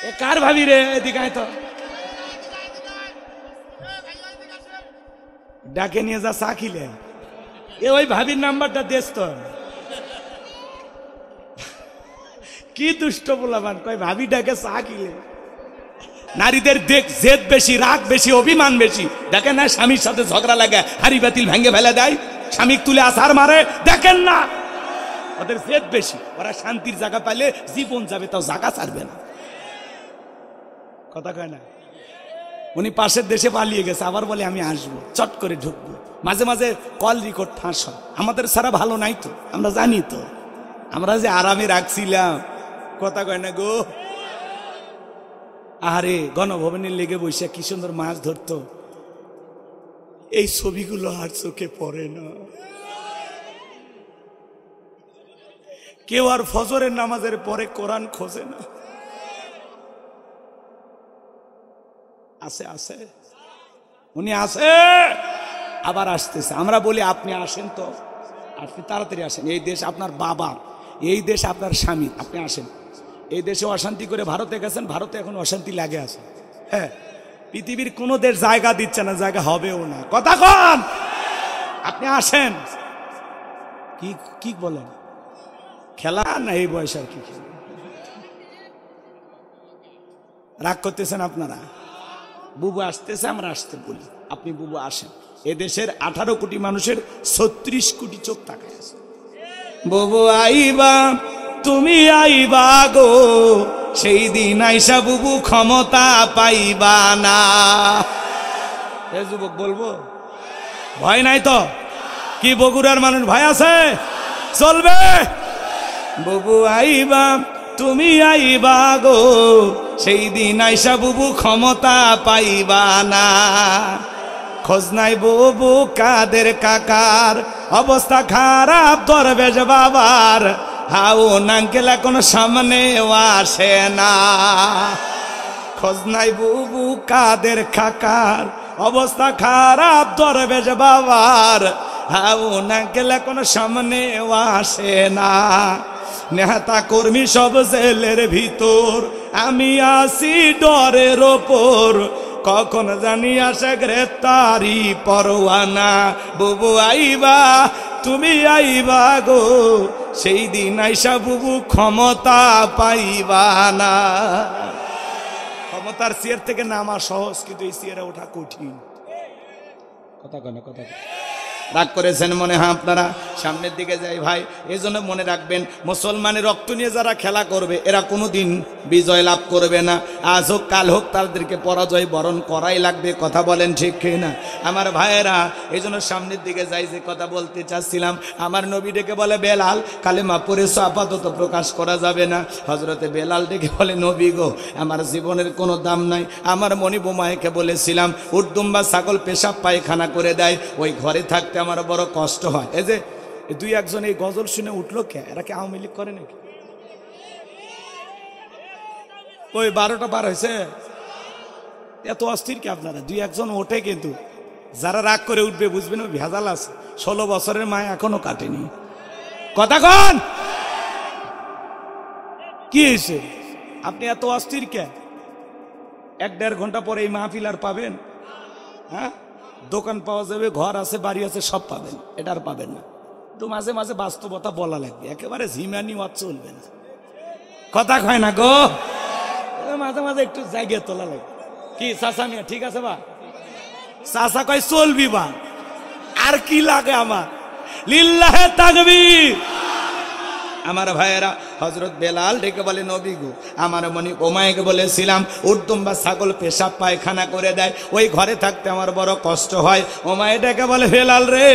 এ কার ভাবি রে? এদিকে আয় তো, ডাকে নিয়ে যা চা খিলে। এ ওই ভাবির নাম্বারটা দেশ তো। কি দুষ্ট বলাবান, কয় ভাবি ডাকে চা খিলে। নারীদের দেখ জেদ বেশি, রাগ বেশি, অভিমান বেশি। দেখেন না স্বামীর সাথে ঝগড়া লাগে, হাড়ি বাতিল ভেঙে ফেলে দেয়, স্বামী তুলে আছার মারে। দেখেন না ওদের জেদ বেশি। ওরা শান্তির জায়গা পাইলে জীবন যাবে, তাও জায়গা ছাড়বে না। কথা কয় না? উনি পাশের দেশে পালিয়ে গেছে, আবার বলে আমি আসবো, চট করে ঢুকবো। মাঝে মাঝে কল রেকর্ড ফাঁস হয়। আমাদের সারা ভালো নাই তো, আমরা জানি তো, আমরা যে আরামে রাখছিলাম। কথা কয় না গো? আরে গণভবনের লেগে বসে কি সুন্দর মাছ ধরতো, এই ছবিগুলো আর চোখে পড়ে না। কেউ আর ফজরের নামাজের পরে কোরআন খোঁজে না। আছে আছে, উনি আসে, আবার আসতেছে। আমরা বলি আপনি আসেন তো, আপনি তাড়াতাড়ি আসেন। এই দেশ আপনার বাবার, এই দেশ আপনার স্বামী, আপনি আসেন। এই দেশে অশান্তি করে ভারতে গেছেন, ভারতে এখন অশান্তি লাগে আছে। হ্যাঁ, পৃথিবীর কোনো দেশ জায়গা দিচ্ছে না, জায়গা হবেও না। কথা কন, আপনি আসেন। কি কি বলেন, খেলা না এই বয়স আর কি? রাগ করতেছেন আপনারা? বুবু আসতেছে, আমরা আসতে বলি, আপনি বুবু আসেন। এদেশের 18 কোটি মানুষের 36 কোটি চোখ তাকায় আছে। বুবু আইবা, তুমি আইবা গো, সেই দিন আইসা বুবু ক্ষমতা পাইবা না। এ যুবক বলবো, ভয় নাই তো? কি বগুড়ার মানুষ ভয় আছে? চলবে। বুবু আইবা, তুমি আইবা গো, সেই দিন আইসা বুবু ক্ষমতা পাইবা না। খোঁজ নাই বুবু কাদের কাকার, অবস্থা খারাপ দরবেশ বাবার, হাও নাঙ্কেল এখন সামনে আসে না। খোঁজ নাই বুবু কাদের কাকার, অবস্থা খারাপ দরবেশ বাবার, হাও নাঙ্কেল এখন সামনে আসে না। নেতা কর্মী সব জেলের ভিতর, আমি আসি ডরের ওপর, কখন জানি আসে গ্রেপ্তারি পরোয়ানা। বুবু আইবা, তুমি আইবা গো, সেই দিন আইসা বুবু ক্ষমতা পাইবা না। ক্ষমতার চেয়ার থেকে নামা সহজ, কিন্তু এই চেয়ারে ওঠা কঠিন। কথা কয় না? কথা রাগ করেছেন মনে হয় আপনারা? সামনের দিকে যাই ভাই। এই জন্য মনে রাখবেন, মুসলমানের রক্ত নিয়ে যারা খেলা করবে এরা কোনোদিন বিজয় লাভ করবে না। আজ হোক কাল হোক তাদেরকে পরাজয় বরণ করাই লাগবে। কথা বলেন ঠিক না আমার ভাইয়েরা? এই জন্য সামনের দিকে যাই। যে কথা বলতে চাচ্ছিলাম, আমার নবী ডেকে বলে বেলাল, কালেমা পড়েছো, আপাতত প্রকাশ করা যাবে না। হজরতে বেলাল ডেকে বলে নবী গো, আমার জীবনের কোনো দাম নাই। আমার মনি বোমাইকে বলেছিলাম উর্দুম্বা ছাগল পেশাব পায়খানা করে দেয়, ওই ঘরে থাকতে আমার বড় কষ্ট হয়। এই যে দুই একজন এই গজল শুনে উঠলো কে? এরা কি আওয়ামী লীগ করে নাকি? ওই 12টা পার হয়েছে, এত অস্থির কি আপনারা? দুই একজন ওঠে, কিন্তু যারা রাগ করে উঠবে বুঝবেন ওই ভেজাল আছে। 16 বছরের মায় এখনো কাটেনি। কথা কন, কি হয়েছে? আপনি এত অস্থির কে? 1-1.5 ঘন্টা পরে এই মাহফিল আর পাবেন? হ্যাঁ, দোকান পাওয়া যাবে, ঘর আছে, বাড়ি আছে, সব পাবেন, এটা আর পাবেন না। তো মাঝে মাঝে বাস্তবতা বলা লাগবে, একেবারে ঝিমানি ওয়াজ চলবে না। কথা কয় না গো? মাঝে মাঝে একটু জায়গা তোলা লাগবে। কি চাচা মিয়া ঠিক আছে বা? চাচা কয় চলবি বা, আর কি লাগে আমার? লিল্লাহে তাকবীর। আমার ভাইয়েরা, হজরত বেলাল ডেকে বলে নবী গো, আমার মনি ওমাইকে বলেছিলাম উর্দুম্বা ছাগল পেশাব পায়খানা করে দেয়, ওই ঘরে থাকতে আমার বড় কষ্ট হয়। ওমাই ডেকে বলে বেলাল রে,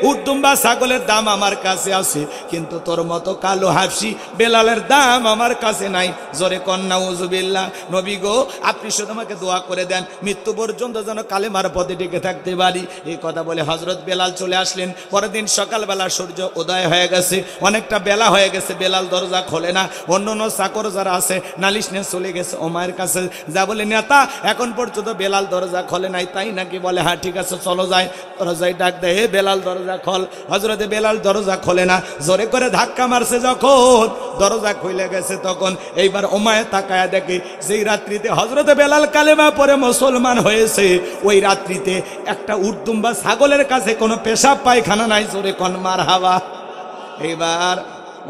উর্দুম্বা ছাগলের দাম আমার কাছে আছে, কিন্তু তোর মতো কালো হাফসি বেলালের দাম আমার কাছে নাই। জোরে কন্যা উজুবিল্লাহ। নবী গো, আপনি শুধু আমাকে দোয়া করে দেন, মৃত্যু পর্যন্ত যেন কালেমার পথে ডেকে থাকতে পারি। এই কথা বলে হজরত বেলাল চলে আসলেন। পরের দিন সকালবেলা সূর্য উদয় হয়ে গেছে, অনেকটা বেলা হয়ে গেছে। বেলাল দরজা খোলে না। অন্য অন্য চাকর যারা আছে নালিশ নিয়ে চলে গেছে ওমায়ের কাছে, যা বলে নেতা এখন পর্যন্ত বেলাল দরজা খোলে নাই, তাই নাকি? বলে হ্যাঁ ঠিক আছে চলো যাই। দরজায় ডাক দেয়, হে বেলাল দরজা খোল। হযরতে বেলাল দরজা খোলে না, জোরে করে ধাক্কা মারছে যখন দরজা খুলে গেছে তখন এইবার ওমায়ে তাকায়া দেখে যেই রাত্রিতে হযরতে বেলাল কালেমা পড়ে মুসলমান হয়েছে ওই রাত্রিতে একটা উর্দুম্বা ছাগলের কাছে কোনো পেশাব পায়খানা নাই। জোরে কোন মারহাবা। এইবার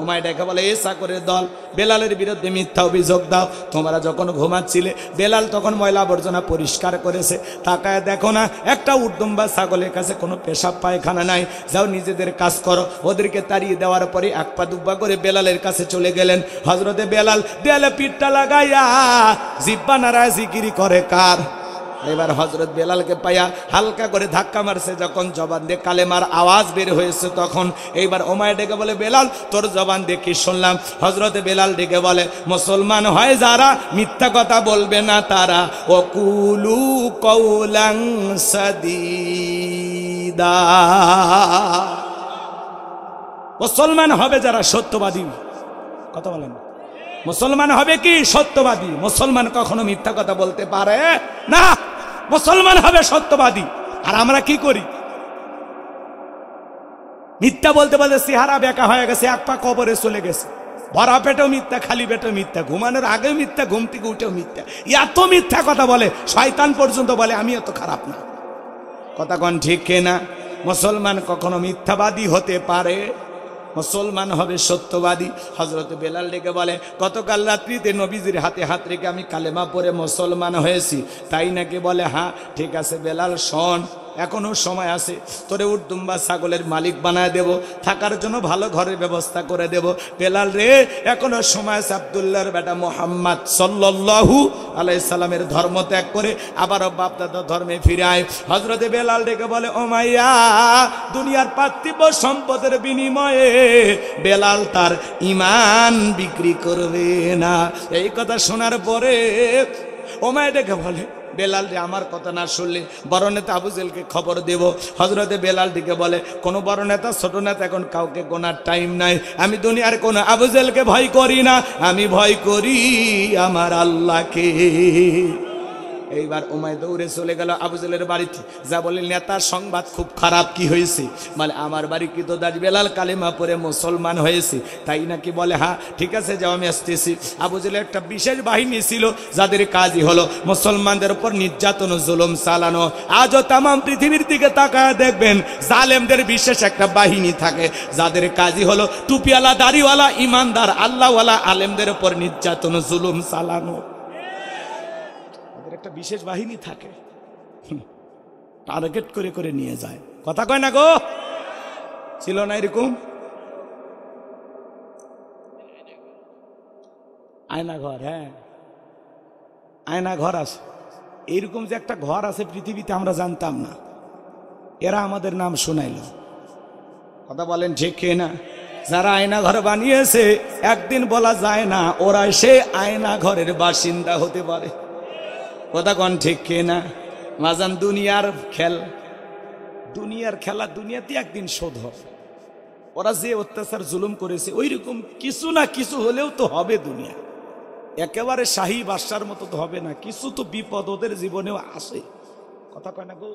উমায় ডেকে বলে, এ চাকরের দল, বেলালের বিরুদ্ধে মিথ্যা অভিযোগ দাও। তোমরা যখন ঘুমাচ্ছিলে বেলাল তখন ময়লা আবর্জনা পরিষ্কার করেছে, তাকায় দেখো না একটা উর্দুম্বা ছাগলের কাছে কোনো পেশাব পায়খানা নাই। যাও নিজেদের কাজ করো। ওদেরকে তাড়িয়ে দেওয়ার পরে এক পা দুব্বা করে বেলালের কাছে চলে গেলেন। হযরতে বেলাল দেয়ালে পিঠটা লাগাইয়া জিব্বা নাড়ায় জিকিরি করে কার? এবার হযরত বেলালকে পাইয়া হালকা করে ধাক্কা মারছে, যখন জবান দিয়ে কালেমার আওয়াজ বের হয়েছে তখন এইবার ওমায় ডেকে বলে, বেলাল তোর জবান দিয়ে কি শুনলাম? হযরতে বেলাল ডেকে বলে, মুসলমান হয় যারা মিথ্যা কথা বলবে না তারা, ওকুলু কওলান সাদীদা। মুসলমান হবে যারা সত্যবাদী। কথা বলেন, মুসলমান হবে কি? সত্যবাদী। মুসলমান কখনো মিথ্যা কথা বলতে পারে না, মুসলমান হবে সত্যবাদী। আর আমরা কি করি? মিথ্যা বলতে বলতে চেহারা বেঁকা হয়ে গেছে, এক পা কবরে চলে গেছে। ভরা পেটেও মিথ্যা, খালি পেটেও মিথ্যা, ঘুমানোর আগেও মিথ্যা, ঘুম থেকে উঠেও মিথ্যা। এত মিথ্যা কথা বলে শয়তান পর্যন্ত বলে আমি এত খারাপ না। কথা কোন ঠিক কিনা? মুসলমান কখনো মিথ্যাবাদী হতে পারে, মুসলমান হবে সত্যবাদী। হযরত বেলাল ডেকে বলে, গতকাল রাত্রিতে নবীজির হাতে হাত রেখে আমি কালেমা পড়ে মুসলমান হয়েছি, তাই নাকি? বলে হ্যাঁ ঠিক আছে বেলাল শোন, এখনো সময় আছে, তোরে উর্দুম্বা ছাগলের মালিক বানায় দেব, থাকার জন্য ভালো ঘরের ব্যবস্থা করে দেব। বেলাল রে এখনো সময় আছে, আব্দুল্লাহর বেটা মুহাম্মদ সাল্লাল্লাহু আলাইহি সাল্লামের ধর্ম ত্যাগ করে আবারও বাপদাদা ধর্মে ফিরে আয়। হযরতে বেলাল ডেকে বলে, ওমাইয়া দুনিয়ার পার্থিব সম্পদের বিনিময়ে বেলাল তার ঈমান বিক্রি করবে না। এই কথা শোনার পরে ওমাইয়া ডেকে বলে, বেলাল রে আমার কথা না শুনলে বড় নেতা আবু জেলকে খবর দেব। হযরতে বেলাল দিকে বলে, কোন বড় নেতা ছোট নেতা এখন কাউকে গোনার টাইম নাই। আমি দুনিয়ার কোন আবু জেলকে ভয় করি না, আমি ভয় করি আমার আল্লাহকে। এইবার উমায় দৌড়ে চলে গেল আবু জেলের বাড়িতে, যা বলে, নেতার সংবাদ খুব খারাপ। কি হয়েছে? বলে আমার বাড়ি কি তো দাঁড়িয়ে বেলাল কালেমা পড়ে মুসলমান হয়েছে, তাই নাকি? বলে হ্যাঁ ঠিক আছে যাও আমি আসতেছি। আবু জেলের একটা বিশেষ বাহিনী ছিল যাদের কাজই হলো মুসলমানদের উপর নির্যাতন জুলুম চালানো। আজও তাম পৃথিবীর দিকে তাকায় দেখবেন জালেমদের বিশেষ একটা বাহিনী থাকে যাদের কাজই হলো টুপিওয়ালা দাড়িওয়ালা ইমানদার আল্লাহওয়ালা আলেমদের উপর নির্যাতন জুলুম চালানো। একটা বিশেষ বাহিনী থাকে, টার্গেট করে করে নিয়ে যায়। কথা কয় না গো? ছিল না এরকম? আয়না ঘর, হ্যাঁ আয়না ঘর আছে। এইরকম যে একটা ঘর আছে পৃথিবীতে আমরা জানতাম না, এরা আমাদের নাম শোনাইল। কথা বলেন ঠিক না? যারা আয়না ঘর বানিয়েছে একদিন বলা যায় না ওরা সে আয়না ঘরের বাসিন্দা হতে পারে। কথা কন ঠিক কিনা? মাজান দুনিয়ার খেলা দুনিয়াতে একদিন শোধ হবে। ওরা যে অত্যাচার জুলুম করেছে ওই রকম কিছু না কিছু হলেও তো হবে। দুনিয়া একেবারে শাহী বাদশার মতো তো হবে না, কিছু তো বিপদ ওদের জীবনেও আসে। কথা কয় না গো?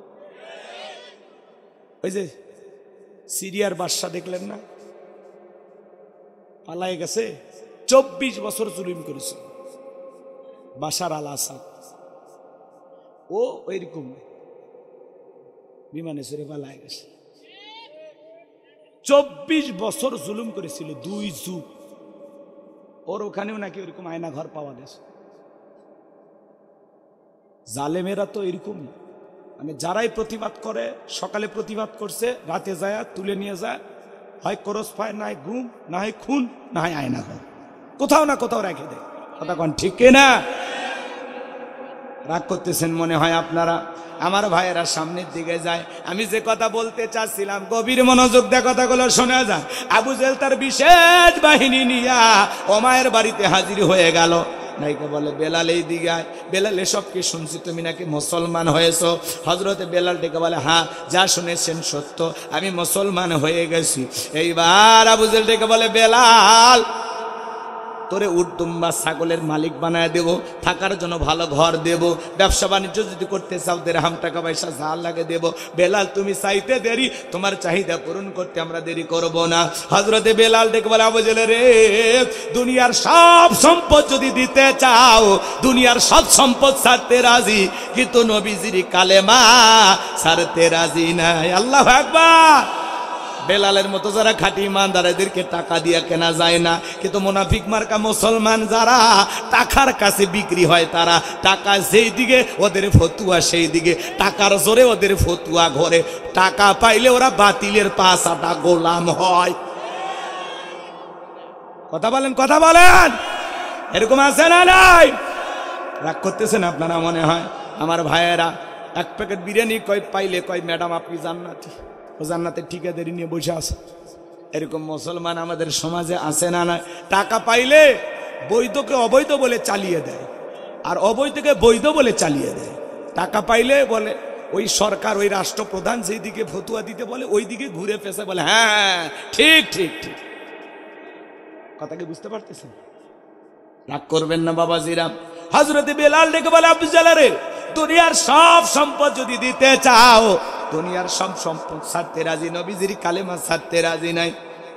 ওই যে সিরিয়ার বাদশা দেখলেন না, পালায় গেছে, 24 বছর জুলুম করেছে বাশার আল আসাদ। ও ওইরকম বিমানে চড়ে পালায় গেছে, 24 বছর জুলুম করেছিল, 2 যুগ। ওর ওখানেও নাকি ওইরকম আয়না ঘর পাওয়া গেছে। জালেমেরা তো এরকমই, মানে যারাই প্রতিবাদ করে, সকালে প্রতিবাদ করছে, রাতে যায় তুলে নিয়ে যায়, হয় করস পায়, না হয় গুম, না হয় খুন, না হয় আয়না ঘর, কোথাও না কোথাও রেখে দেয়। কথা কন ঠিক না? রাগ করতেছেন মনে হয় আপনারা। আমার ভাইয়েরা সামনের দিকে যায়। আমি যে কথা বলতে চাচ্ছিলাম গভীর মনোযোগ দিয়ে কথাগুলো শোনা যায়। আবু জেল তার বিশেষ বাহিনী নিয়া ওমায়ের বাড়িতে হাজির হয়ে গেল। নাইকে বলে, বেলাল এই দিকে আয়। বেলাল এসব কি শুনছি, তুমি নাকি মুসলমান হয়েছ? হযরতে বেলাল ডেকে বলে, হ্যাঁ যা শুনেছেন সত্য, আমি মুসলমান হয়ে গেছি। এইবার আবু জেল ডেকে বলে, বেলাল তোরে উট দুম্বা ছাগলের মালিক বানায় দেব, থাকার জন্য ভালো ঘর দেব, ব্যবসা বাণিজ্য যদি করতে চাও দিরহাম টাকা পয়সা যা লাগে দেব। বেলাল তুমি চাইতে দেরি, তোমার চাহিদা পূরণ করতে আমরা দেরি করব না। হযরতে বেলাল ডেকে বলে, আবু জেলে রে, দুনিয়ার সব সম্পদ যদি দিতে চাও, দুনিয়ার সব সম্পদ ছাড়তে রাজি, কিন্তু নবীজির কালেমা ছাড়তে রাজি নাই। আল্লাহু আকবার। বেলালের মতো যারা খাঁটি ইমানদার, এদেরকে টাকা দিয়ে কেনা যায় না, কিন্তু মুনাফিক মার্কা মুসলমান যারা টাকার কাছে বিক্রি হয়, তারা টাকা যেই দিকে ওদের ফতুয়া সেই দিকে, টাকার জোরে ওদের ফতুয়া ঘরে, টাকা পাইলে ওরা বাতিলের পাছাটা গোলাম হয়। কথা বলেন, কথা বলেন, এরকম আছে না নাই? রাগ করতেছেন আপনারা মনে হয়। আমার ভাইয়েরা এক প্যাকেট বিরিয়ানি কয় পাইলে কয় ম্যাডাম আপনি জান্নাতি, ও জান্নাতের ঠিকাদারি নিয়ে বসে আছে। এরকম মুসলমান আমাদের সমাজে আছে না নাই? টাকা পাইলে বৈধকে অবৈধ বলে চালিয়ে দেয়, আর অবৈধকে বৈধ বলে চালিয়ে দেয়। টাকা পাইলে বলে ওই সরকার, ওই রাষ্ট্রপ্রধান যেই দিকে ফতুয়া দিতে বলে ওই দিকে ঘুরে ফেসে বলে হ্যাঁ ঠিক ঠিক ঠিক। কথা কি বুঝতে পারতেছেন? রাগ করবেন না বাবাজিরা। হযরতে বেলাল ডেকে বলে, আবু জাহল রে, দুনিয়ার সব সম্পদ যদি দিতে চাও, দুনিয়ার সব সম্পদ ছাড়তে রাজি, নবীজির কালেমা ছাড়তে রাজি নাই।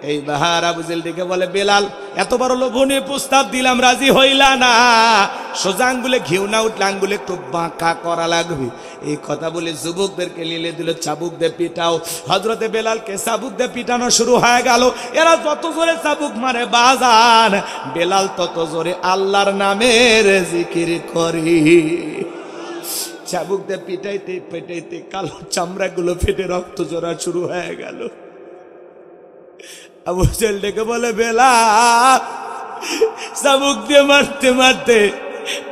এই বাহার আবু জাহল ডেকে বলে, বেলাল এত বড় লোভনীয় প্রস্তাব দিলাম, রাজি হইলা না, সোজা আঙ্গুলে ঘিউ না উঠলে আঙ্গুলে একটু বাঁকা করা লাগবে। এই কথা বলে যুবকদেরকে লিলে দিল, চাবুক দিয়ে পিটাও। হযরতে বেলালকে চাবুক দিয়ে পিটানো শুরু হয়ে গেল। এরা যত জোরে চাবুক মারে বাজান, বেলাল তত জোরে আল্লাহর নামের জিকির করে। চাবুক দিয়ে পিটাইতে পিটাইতে কালো চামড়াগুলো ফেটে রক্ত ঝরা শুরু হয়ে গেল। আবু জাহল ডেকে বলে, বেলাল চাবুক দিয়ে মারতে মারতে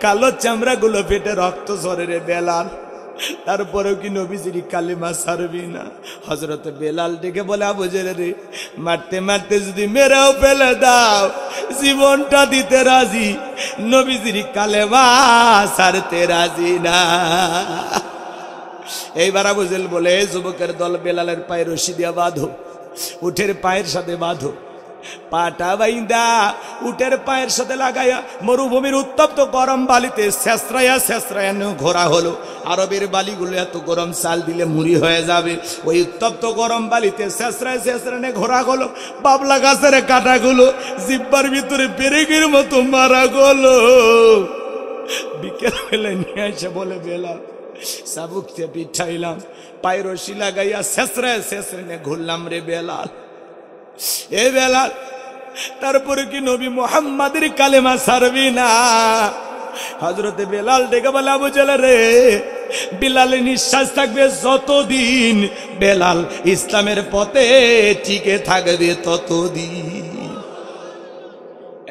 কালো চামড়াগুলো ফেটে রক্ত ঝরে রে বেলাল, তারপরেও কি নবীজির কালেমা ছাড়বি না? হযরত বেলাল ডেকে বলে, আবু জাহল রে, মারতে মারতে যদি মেরেও ফেলে দাও, জীবনটা দিতে রাজি, নবীজির কালেমা ছাড়তে রাজি না। এইবার আবু জাহল বলে, যুবকের দল, বেলালের পায়ে রশি দিয়া বাঁধো, উটের পায়ের সাথে বাঁধো, পাটা বাইন্দা উটের পায়ের সাথে লাগাইয়া মরুভূমির উত্তপ্ত গরম বালিতে শেষরাইয়া শেষরাইয়া ঘোরা হলো। আরবের বালিগুলো এত গরম, চাল দিলে মুড়ি হয়ে যাবে। ওই উত্তপ্ত গরম বালিতে শেষরায় শেষরায় ঘোরা হলো। বাবলা গাছের কাঁটাগুলো জিব্বার ভিতরে পেরেকের মতো মারা গেলো। বিকেল বেলা নিয়ে এসে বলে, বেলাল চাবুক দিয়ে পিঠাইলাম, পায়ের রশি লাগাইয়া শেষরায় শেষরায় ঘুরলাম রে বেলাল। এ বেলাল, তারপরে কি নবী মুহাম্মাদের কালেমা ছাড়বি না? হযরতে বেলাল ডেকে বলে, আবু জাহল রে, বেলালের নিঃশ্বাস থাকবে যতদিন, বেলাল ইসলামের পথে টিকে থাকবে ততদিন।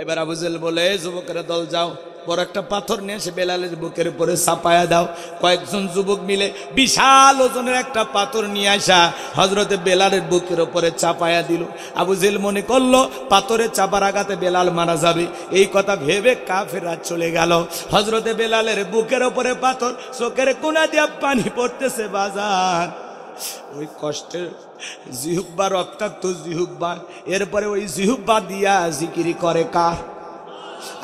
এবার আবু জাহল বলে, যুবকেরা দল যাও, বড় একটা পাথর নিয়ে এসে বেলালের বুকের উপরে চাপায়া দাও। কয়েকজন যুবক মিলে বিশাল ওজনের একটা পাথর নিয়ে আসা হযরতে বেলালের বুকের উপরে চাপায়া দিল। আবু জাহল মনে করলো পাথরে চাপার আঘাতে বেলাল মারা যাবে। এই কথা ভেবে কাফেররা চলে গেল। হযরতে বেলালের বুকের উপরে পাথর, চোখের কোনা দিয়া পানি পড়তেছে বাজার। ওই কষ্টের জিহুব্বা, রক্তাক্ত জিহুব্বা, এরপরে ওই জিহুব্বা দিয়া জিকিরি করে কার?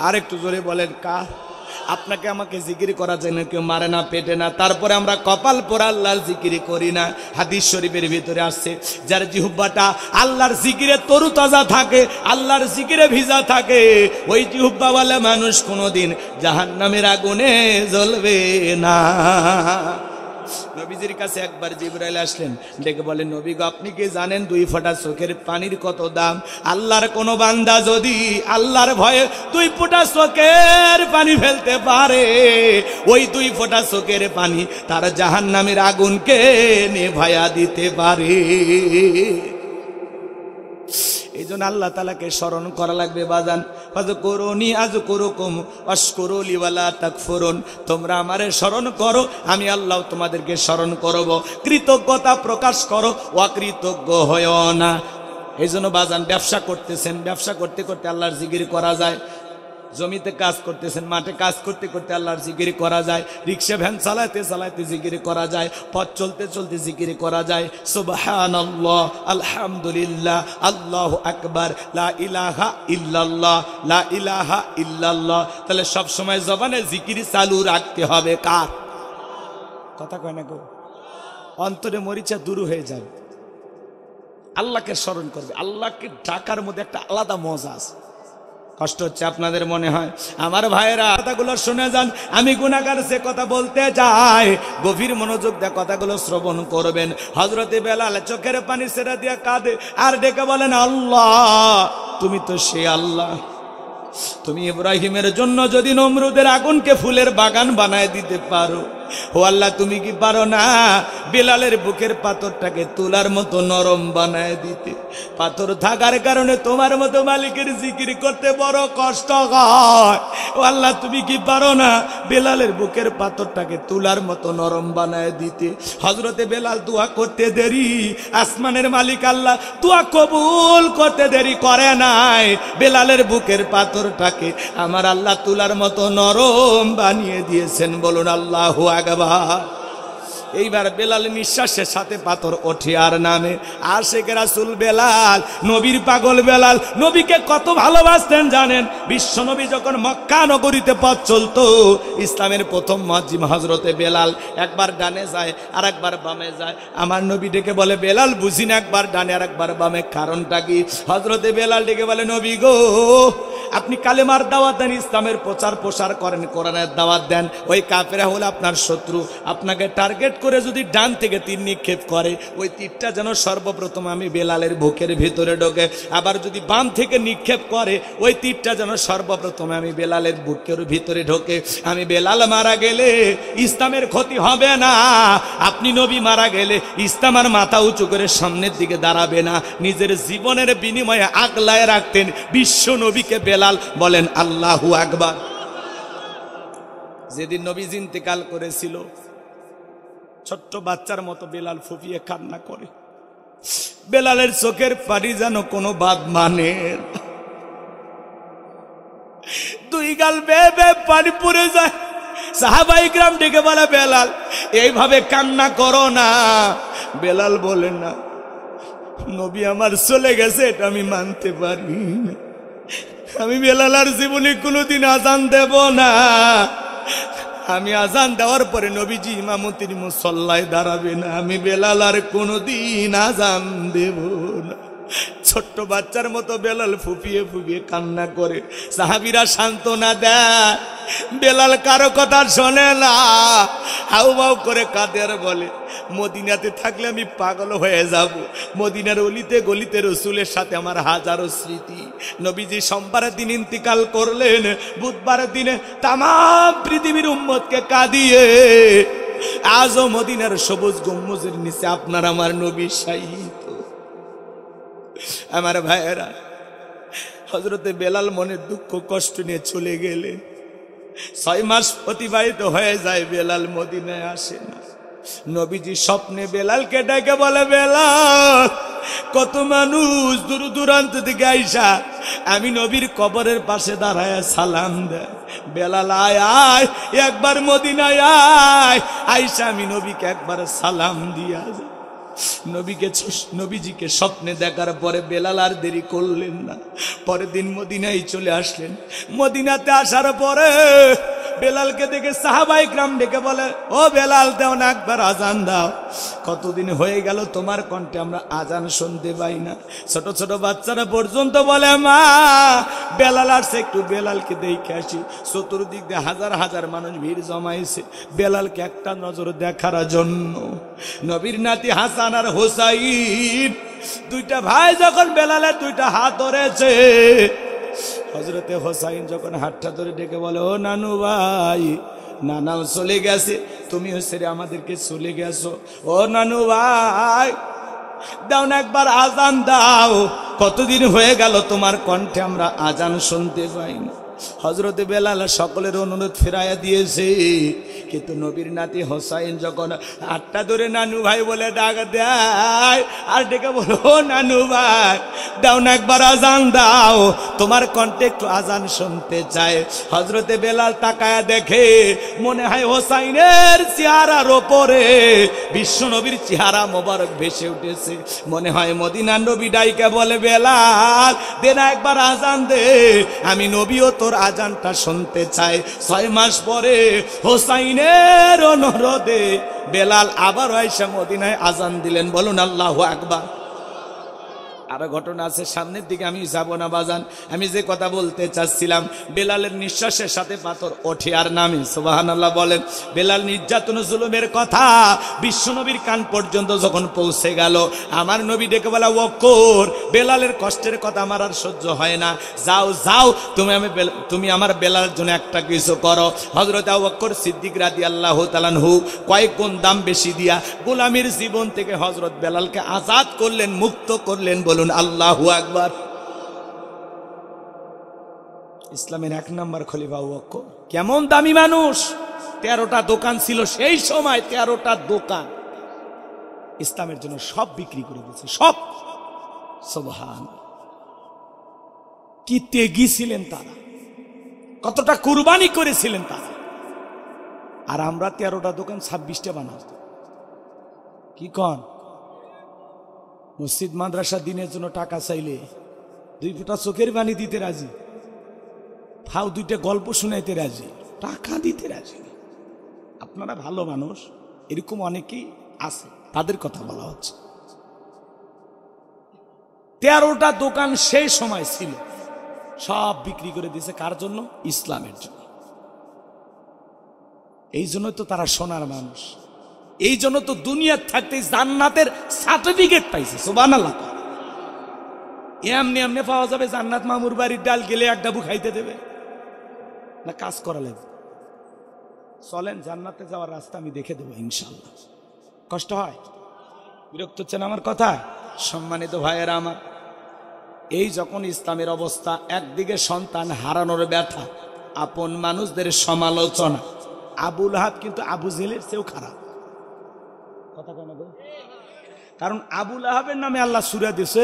আর একটু জোরে বলেন কার? আপনাকে আমাকে জিকির করা যায় না, কেউ মারে না, পেটে না, তারপরে আমরা কপাল পোড়া আল্লাহর জিকিরি করি না। হাদিস শরীফের ভিতরে আসছে, যার জিহুব্বাটা আল্লাহর জিকিরে তরুতাজা থাকে, আল্লাহর জিকিরে ভিজা থাকে, ওই জিহুব্বাওয়ালা মানুষ কোনোদিন জাহান্নামের আগুনে জ্বলবে না। নবীজির কাছে একবার জিবরাইল আসলেন, ডেকে বলেন, নবী গো, আপনি কি জানেন 2 ফোঁটা চোখের পানির কত দাম? আল্লাহর কোন বান্দা যদি আল্লাহর ভয়ে 2 ফোঁটা চোখের পানি ফেলতে পারে, ওই 2 ফোঁটা চোখের পানি তার জাহান্নামের আগুনকে নেভায়া দিতে পারে। এই জন্য আল্লাহ তাআলাকে স্মরণ করা লাগবে বাজান। ফাযকুরুনি আযকুরুকুম ওয়াশকুরুলি ওয়ালা তাকফুরুন। তোমরা আমারে স্মরণ করো, আমি আল্লাহ তোমাদেরকে স্মরণ করব। কৃতজ্ঞতা প্রকাশ করো, অকৃতজ্ঞ হয়ো না। এই জন্য বাজান, ব্যবসা করতেছেন, ব্যবসা করতে করতে আল্লাহর জিকির করা যায়। জমিতে কাজ করতেছেন, মাঠে কাজ করতে করতে আল্লাহর জিকির করা যায়, রিক্সা ভ্যান চালাতে চালাতে জিকির করা যায়, পথ চলতে চলতে জিকির করা যায়। সুবহানাল্লাহ, আলহামদুলিল্লাহ, আল্লাহু আকবার, লা ইলাহা ইল্লাল্লাহ, লা ইলাহা ইল্লাল্লাহ। তাহলে সব সময় জবানে জিকির চালু রাখতে হবে কার? কথা কয় না গো? অন্তরে মরিচা দূর হয়ে যাবে, আল্লাহকে স্মরণ করবে। আল্লাহকে ডাকার মধ্যে একটা আলাদা মজা আছে। কষ্ট হচ্ছে আপনাদের মনে হয়? আমার ভাইয়েরা কথাগুলো শুনে যান। আমি গুনাহগার সে কথা বলতে যাই, গভীর মনোযোগ দিয়ে কথাগুলো শ্রবণ করবেন। হযরতে বেলাল চোখের পানি ছেড়ে দিয়ে কাঁদে আর ডেকে বলেন, আল্লাহ তুমি তো সে আল্লাহ, তুমি ইব্রাহিমের জন্য যদি নমরুদের আগুনকে ফুলের বাগান বানায় দিতে পারো, ও আল্লাহ তুমি কি পারো না বেলালের বুকের পাথরটাকে তুলার মতো নরম বানায় দিতে? পাথর থাকার কারণে তোমার মতো মালিকের জিকির করতে বড় কষ্ট হয়। ও আল্লাহ তুমি কি পারো না বেলালের বুকের পাথরটাকে তুলার মতো নরম বানায় দিতে? হযরতে বেলাল দোয়া করতে দেরি, আসমানের মালিক আল্লাহ দোয়া কবুল করতে দেরি করে নাই। বেলালের বুকের পাথরটাকে আমার আল্লাহ তুলার মতো নরম বানিয়ে দিয়েছেন। বলুন আল্লাহু আকবার। এইবার বেলাল নিঃশ্বাসের সাথে পাথর ওঠে আর নামে। আশিক রাসূল বেলাল, নবীর পাগল বেলাল, নবীকে কত ভালোবাসতেন জানেন? বিশ্ব নবী যখন মক্কা নগরীতে পথ চলতো, ইসলামের প্রথম মুয়াজ্জিন হযরতে বেলাল একবার ডানে যায় আর একবার বামে যায়। আমার নবী ডেকে বলে, বেলাল বুঝি না একবার ডানে আর একবার বামে, কারণটা কি? হযরতে বেলাল ডেকে বলে, নবী গো আপনি কালেমার দাওয়াত দেন, ইসলামের প্রচার প্রসার করেন, কোরআনের দাওয়াত দেন, ওই কাফেররা হলো আপনার শত্রু, আপনাকে টার্গেট করে যদি ডান থেকে তীর নিক্ষেপ করে, ওই তীরটা যেন সর্বপ্রথম আমি বেলালের বুকের ভিতরে ঢোকে। আবার যদি বাম থেকে নিক্ষেপ করে, ওই তীরটা যেন সর্বপ্রথম আমি বেলালের বুকের ভিতরে ঢোকে। আমি বেলাল মারা গেলে ইসলামের ক্ষতি হবে না, আপনি নবী মারা গেলে ইসলাম আর মাথা উঁচু করে সামনের দিকে দাঁড়াবে না। নিজের জীবনের বিনিময়ে আগলায় রাখতেন বিশ্ব নবীকে বেলাল। বলেন আল্লাহু আকবার। যেদিন নবীজি ইন্তেকাল করেছিল, ছোট্ট বাচ্চার মতো বেলাল ফুপিয়ে কান্না করে। বেলালের চোখের পানি যেন কোনো বাদ মানে, দুই গাল বেয়ে বেয়ে পানি পড়ে যায়। সাহাবায়ে কিরাম ডেকে বলে, বেলাল এইভাবে কান্না করো না। বেলাল বলে, না নবী আমার চলে গেছে এটা আমি মানতে পারি না, আমি বেলাল আর জীবনে কোনোদিন আজান দেব না। আমি আজান দেওয়ার পরে নবীজি ইমামতির মুসল্লায় দাঁড়াবে না, আমি বেলাল আর কোনোদিন আজান দেব না। ছোট্ট বাচ্চার মতো বেলাল ফুপিয়ে ফুপিয়ে কান্না করে। সাহাবীরা সান্ত্বনা দেয়, বেলাল কারো কথা শোনে না, হাউ হাউ করে কাঁদে আর বলে, মদিনাতে থাকলে আমি পাগল হয়ে যাব। মদিনার অলিতে গলিতে রসুলের সাথে আমার হাজারো স্মৃতি। নবীজি সোমবারের দিন ইন্তিকাল করলেন, বুধবারের দিনে তাম পৃথিবীর উম্মতকে কাঁদিয়ে আজও মদিনার সবুজ গম্বুজের নিচে আপনার আমার নবী শায়িত। আমার ভাইয়েরা, হযরতে বেলাল মনের দুঃখ কষ্ট নিয়ে চলে গেলে 6 মাস অতিবাহিত হয়ে যায়, বেলাল মদিনায় আসে না। নবীজি স্বপ্নে বেলালকে ডেকে বলে, বেলাল কত মানুষ দূর দূরান্ত থেকে আইসা আমি নবীর কবরের পাশে দাঁড়ায় সালাম দেয়, বেলাল আয় আয় একবার মদিনায় আয়, আইসা আমি নবীকে একবার সালাম দিয়া যায়। নবীজিকে স্বপ্নে দেখার পরে বেলাল আর দেরি করলেন না, পরের দিন মদিনায় চলে আসলেন। মদিনাতে আসার পরে বেলালকে দেখে সাহাবায়ে কিরাম ডেকে বলে, ও বেলাল দাও না একবার আজান দাও, কতদিন হয়ে গেল তোমার কণ্ঠে আমরা আজান শুনতে পাই না। ছোট ছোট বাচ্চারা পর্যন্ত বলে, মা বেলাল আসছে, একটু বেলালকে দেখে আসি। চতুর্দিক দিয়ে হাজার হাজার মানুষ ভিড় জমাইছে বেলালকে একটা নজর দেখার জন্য। নবীর নাতি হাসান আর হোসাইন দুইটা ভাই যখন বেলালের দুইটা হাত ধরেছে, হযরতে হোসাইন যখন হাতটা ধরে ডেকে বলে, ও নানু ভাই, নানাও চলে গেছে, তুমিও সেরে আমাদেরকে চলে গেছো, ও নানু ভাই দাও না একবার আজান দাও, কতদিন হয়ে গেল তোমার কণ্ঠে আমরা আজান শুনতে পাই না। হযরতে বেলাল সকলের অনুরোধ ফিরাইয়া দিয়েছে, কিন্তু নবীর নাতি হোসাইন যখন হাতটা ধরে নানু ভাই বলে ডাক দেয়, আর ডেকে বলো নানু ভাই দাও না একবার আজান দাও, তোমার কণ্ঠে একটু আজান শুনতে চায়। হযরতে বেলাল তাকায়া দেখে মনে হয় হোসাইনের চেহারার ওপরে বিশ্ব নবীর চেহারা মোবারক ভেসে উঠেছে। মনে হয় মদিনার নবী ডাইকে বলে বেলাল দে না একবার আজান দে, আমি নবীও তোর আজানটা শুনতে চাই। 6 মাস পরে হোসাইনের অনুরোধে বেলাল আবার আয়েশা মদিনায় আজান দিলেন। বলুন আল্লাহু আকবার। আরো ঘটনা আছে সামনের দিকে, আমি যাব না বাজান। আমি যে কথা বলতে চাচ্ছিলাম, বেলালের নিঃশ্বাসের সাথে পাথর ওঠে আর নামে। সুবহানাল্লাহ বলেন। বেলাল নির্যাতন জুলুমের কথা বিশ্বনবীর কান পর্যন্ত যখন পৌঁছে গেল, আমার নবী ডেকে বলা ওয়াক্কর বেলালের কষ্টের কথা আমার আর সহ্য হয় না, যাও যাও তুমি আমার বেলালের জন্য একটা কিছু করো। হযরত আবু বকর সিদ্দিক রাদিয়াল্লাহু তাআলা আনহু কয়েক গুণ দাম বেশি দিয়া গোলামীর জীবন থেকে হযরত বেলালকে আজাদ করলেন, মুক্ত করলেন। বলুন আল্লাহু আকবার। ইসলামের 1 নম্বর খলিফা আবু বকর। কেমন দামি মানুষ! 13টা দোকান ছিল সেই সময়, 13টা দোকান ইসলামের জন্য সব বিক্রি করে দিয়েছে, সব। সুবহানাল্লাহ। কি ত্যাগী ছিলেন তারা, কতটা কুরবানি করেছিলেন তারা। আর আমরা 13টা দোকান 26টা বানাবো। কি কন? মসজিদ মাদ্রাসা দিনের জন্য টাকা চাইলে 2 ফোঁটা চোখের পানি দিতে রাজি, ফাও 2টা গল্প শুনাইতে রাজি, টাকা দিতে রাজি। আপনারা ভালো মানুষ, এরকম অনেকেই আছে, তাদের কথা বলা হচ্ছে। 13টা দোকান সেই সময় ছিল, সব বিক্রি করে দিয়েছে। কার জন্য? ইসলামের জন্য। এই জন্যই তো তারা সোনার মানুষ, এই জন্য তো দুনিয়ার থাকতে জান্নাতের সার্টিফিকেট পাইছে। সুবহানাল্লাহ। এমনি এমনি পাওয়া যাবে জান্নাত? মামুর বাড়ির ডাল গেলে এক ডাবু খাইতে দেবে না? কাজ করা লাগবে। চলেন জান্নাতে যাওয়ার রাস্তা আমি দেখে দেবো ইনশাআল্লাহ। কষ্ট হয়? বিরক্ত হচ্ছেন আমার কথা? সম্মানিত ভাইয়েরা আমার, এই যখন ইসলামের অবস্থা, একদিকে সন্তান হারানোর ব্যথা, আপন মানুষদের সমালোচনা। আবু লাহাব কিন্তু আবু জেহেলের চেয়েও খারাপ। কথা কেন? কারণ আবু লাহাবের নামে আল্লাহ সূরা দিয়েছে,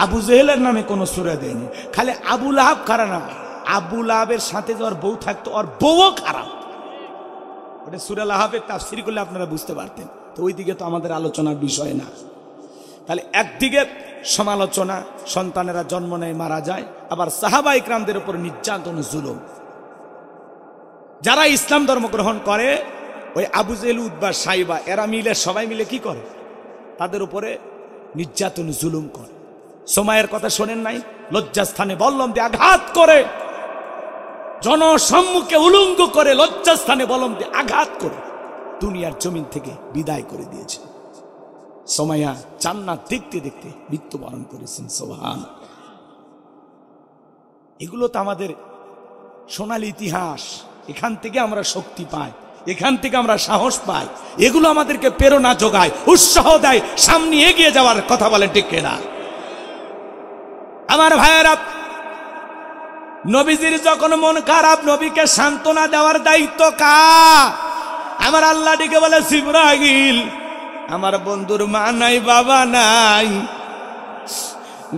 আবু জেহেলের নামে কোনো সূরা দেয়নি। খালি আবু লাহাব খারাপ না, আবু লাহাবের সাথে যাওয়ার বউ থাকতো, আর বউও খারাপ। ওটা সূরা লাহাবের তাফসীর করলে আপনারা বুঝতে পারতেন। তো ওই দিকে তো আমাদের আলোচনার বিষয় না। তাহলে একদিকে সমালোচনা, সন্তানেরা জন্ম নেয় মারা যায়, আবার সাহাবা ইকরামদের উপর নির্যাতন জুলুম। যারা ইসলাম ধর্ম গ্রহণ করে, ওই আবু জেহেল, উতবা, সাইবা, এরা মিলে সবাই মিলে কি করে? তাদের উপরে নির্যাতন জুলুম করে। সময়ের কথা শোনেন নাই? লজ্জাস্থানে বল্লম দিয়ে আঘাত করে, জনসম্মুখে উলঙ্গ করে, লজ্জাস্থানে বল্লম দিয়ে আঘাত করে দুনিয়ার জমিন থেকে বিদায় করে দিয়েছে। সুমাইয়া জান্নাত দেখতে দেখতে মৃত্যুবরণ করেছেন। সুবহানাল্লাহ। এগুলো তো আমাদের সোনালী ইতিহাস। এখান থেকে আমরা শক্তি পাই, এখান থেকে আমরা সাহস পাই। এগুলো আমাদেরকে প্রেরণা যোগায়, উৎসাহ দেয় সামনে এগিয়ে যাওয়ার। কথা বলে ঠিক কিনা? আমার ভাইয়েরা, নবীজির যখন মন খারাপ, নবীকে সান্ত্বনা দেওয়ার দায়িত্ব কার? আমার আল্লাহ ডেকে বলে জিবরাইল, আমার বন্ধুর মা নাই, বাবা নাই,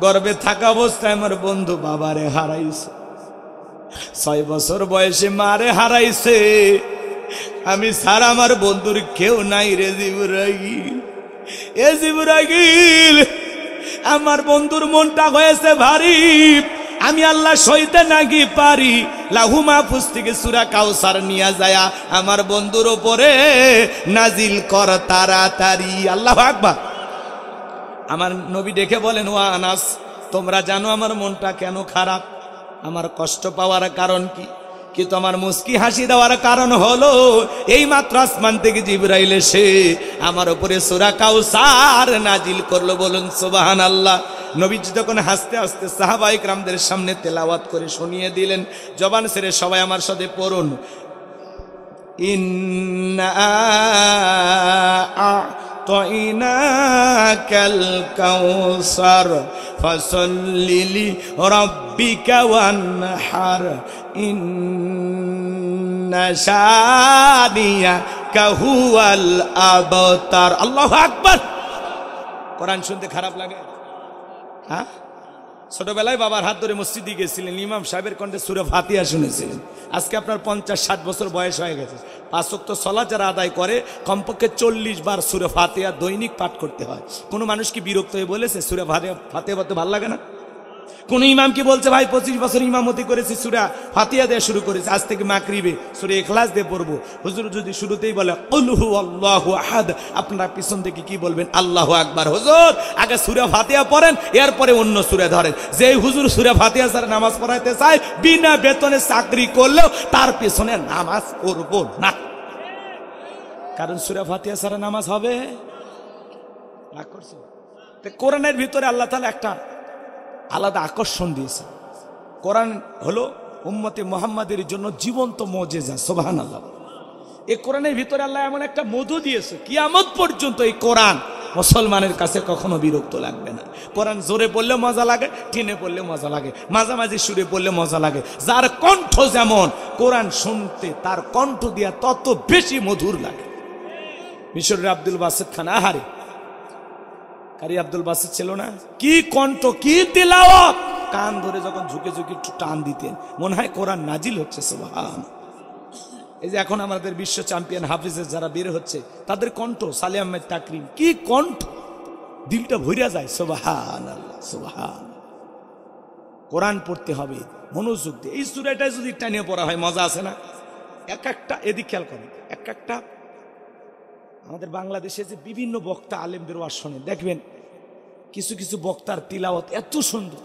গর্ভে থাকা অবস্থায় আমার বন্ধু বাবারে হারাইছে, 6 বছর বয়সে মারে হারাইছে, আমি ছাড়া আমার বন্ধুর কেউ নাই রে জিবরাইল। এ জিবরাইল, আমার বন্ধুর মনটা হয়েছে ভারী, আমি আল্লাহ সইতে নাকি পারি। লাহু মাহফুজ থেকে সূরা কাউসার নিয়ে যায়া আমার বন্ধুর উপরে নাজিল কর তাড়াতাড়ি। আল্লাহু আকবার। আমার নবী দেখে বলেন, ও আনাস, তোমরা জানো আমার মনটা কেন খারাপ, আমার কষ্ট পাওয়ার কারণ কি? কিন্তু আমার মুস্কি হাসি দেওয়ার কারণ হলো, এই মাত্র আসমান থেকে জিবরাইল এসে আমার উপরে সূরা কাউসার নাজিল করলো। বলুন সুবহানাল্লাহ। নবীজি যখন হাসতে হাসতে সাহাবায়ে কেরামদের সামনে তেলাওয়াত করে শুনিয়ে দিলেন, জবান ছেড়ে সবাই আমার সাথে পড়ুন, ইন্না আ'তাইনাকাল কাউসার ফাসাল্লি লিরাব্বিকা ওয়ানহার ইন্না শানিয়াকা হুয়াল আবতার। আল্লাহু আকবার। কোরআন শুনতে খারাপ লাগে? হ্যাঁ, ছোটবেলায় বাবার হাত ধরে মসজিদে গেছিলেন, ইমাম সাহেবের কণ্ঠে সূরা ফাতিহা শুনেছিলেন। আজকে আপনার 50-60 বছর বয়স হয়ে গেছে, 5 ওয়াক্ত সালাত যারা আদায় করে কমপক্ষে 40 বার সূরা ফাতিহা দৈনিক পাঠ করতে হয়। কোনো মানুষ কি বিরক্ত হয়ে বলেছে সূরা ফাতিহা পড়তে ভালো লাগে না? কোন ইমাম কি বলছে ভাই 25 বছর ইমামতি করেছি, সূরা ফাতিহা দিয়ে শুরু করেছি, আজ থেকে মাগরিবে সূরা ইখলাস দিয়ে পড়বো? হুজুর যদি শুরুতেই বলে কুল হুয়াল্লাহু আহাদ, আপনারা পিছন থেকে কি বলবেন? আল্লাহু আকবার। হুজুর আগে সূরা ফাতিহা পড়েন, এরপরে অন্য সূরা ধরেন। যেই হুজুর সূরা ফাতিহা ছাড়া নামাজ পড়াইতে চায়, বিনা বেতনে চাকরি করলেও তার পিছনে নামাজ পড়বো না, কারণ সূরা ফাতিহা ছাড়া নামাজ হবে না। করছে কোরআনের ভিতরে আল্লাহ তাআলা একটা আলাদা আকর্ষণ দিয়েছে। কোরআন হলো উম্মতে মুহাম্মাদের জন্য জীবন্ত মুজিজা। সুবহানাল্লাহ। এই কোরআনের ভিতরে আল্লাহ এমন একটা মধু দিয়েছে, কিয়ামত পর্যন্ত এই কোরআন মুসলমানের কাছে কখনো বিরক্ত লাগবে না। কোরআন জোরে পড়লে মজা লাগে, টেনে পড়লে মজা লাগে, মাঝামাঝি সুরে পড়লে মজা লাগে। যার কণ্ঠ যেমন, কোরআন শুনতে তার কণ্ঠ দিয়া তত বেশি মধুর লাগে। মিশরের আব্দুল বাসিত খান, আহারে কারি আব্দুল বাসিত ছিল না? কি কণ্ঠ, কি তিলাওয়াত! কান ধরে যখন ঝুঁকে ঝুঁকে একটু টান দিতেন, মনে হয় কোরআন নাজিল হচ্ছে। সুবহান। এই যে এখন আমাদের বিশ্ব চ্যাম্পিয়ন হাফিজের যারা বের হচ্ছে, তাদের কণ্ঠ, সালে আহমেদ তাকরিম, কি কণ্ঠ! দিলটা ভইরা যায়। সুবহানাল্লাহ, সুবহান। কোরআন পড়তে হবে মনোযোগ দিয়ে। এই সূরাটা যদি টানিয়ে পড়া হয় মজা আছে না? এক একটা, এদিক খেয়াল করেন, এক একটা আমাদের বাংলাদেশে যে বিভিন্ন বক্তা আলেমদের ওয়াজ শোনে, দেখবেন কিছু কিছু বক্তার তিলাওয়াত এত সুন্দর,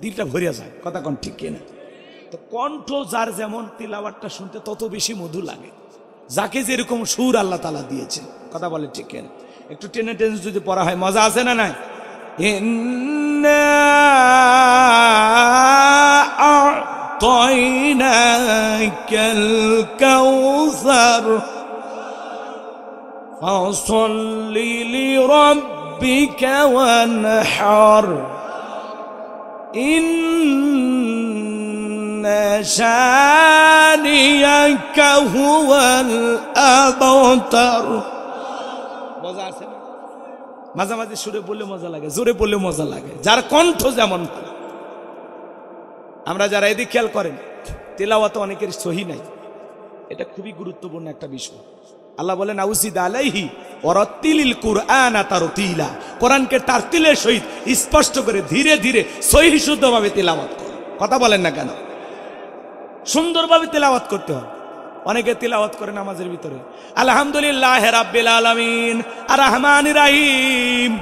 দিলটা ভরিয়া যায়। কথা কোন ঠিক কিনা? তো কণ্ঠ যার যেমন, তিলাওয়াতটা শুনতে তত বেশি মধু লাগে। যাকে যেরকম সুর আল্লাহ তাআলা দিয়েছেন, কথা বলে ঠিক কিনা? একটু টেনে টেনে যদি পড়া হয় মজা আছে না নাই? ইন্না আ'তাইনাকাল কাউসার ফাসাল্লি লিরাব্বিকা ওয়ানহার ইন্না শানিয়াকা হুয়াল আবতার। মজা আছে না? মাঝামাঝি সুরে বললে মজা লাগে, জোরে বললে মজা লাগে, যার কণ্ঠ যেমন। আমরা যারা এদিক খেয়াল করেন, তেলাওয়াত অনেকের সহি নাই, এটা খুবই গুরুত্বপূর্ণ একটা বিষয়। আল্লাহ বলেন আউসিদ আলাইহি ওয়ারাতিলিল কুরআনা তারতিলা, কোরআনকে তারতিলের সহিত স্পষ্ট করে ধীরে ধীরে সহিহ শুদ্ধভাবে তেলাওয়াত করো। কথা বলেন না কেন? সুন্দরভাবে তেলাওয়াত করতে হবে। অনেকে তেলাওয়াত করে নামাজের ভিতরে আলহামদুলিল্লাহ রাব্বিল আলামিন আর রহমানির রহিম।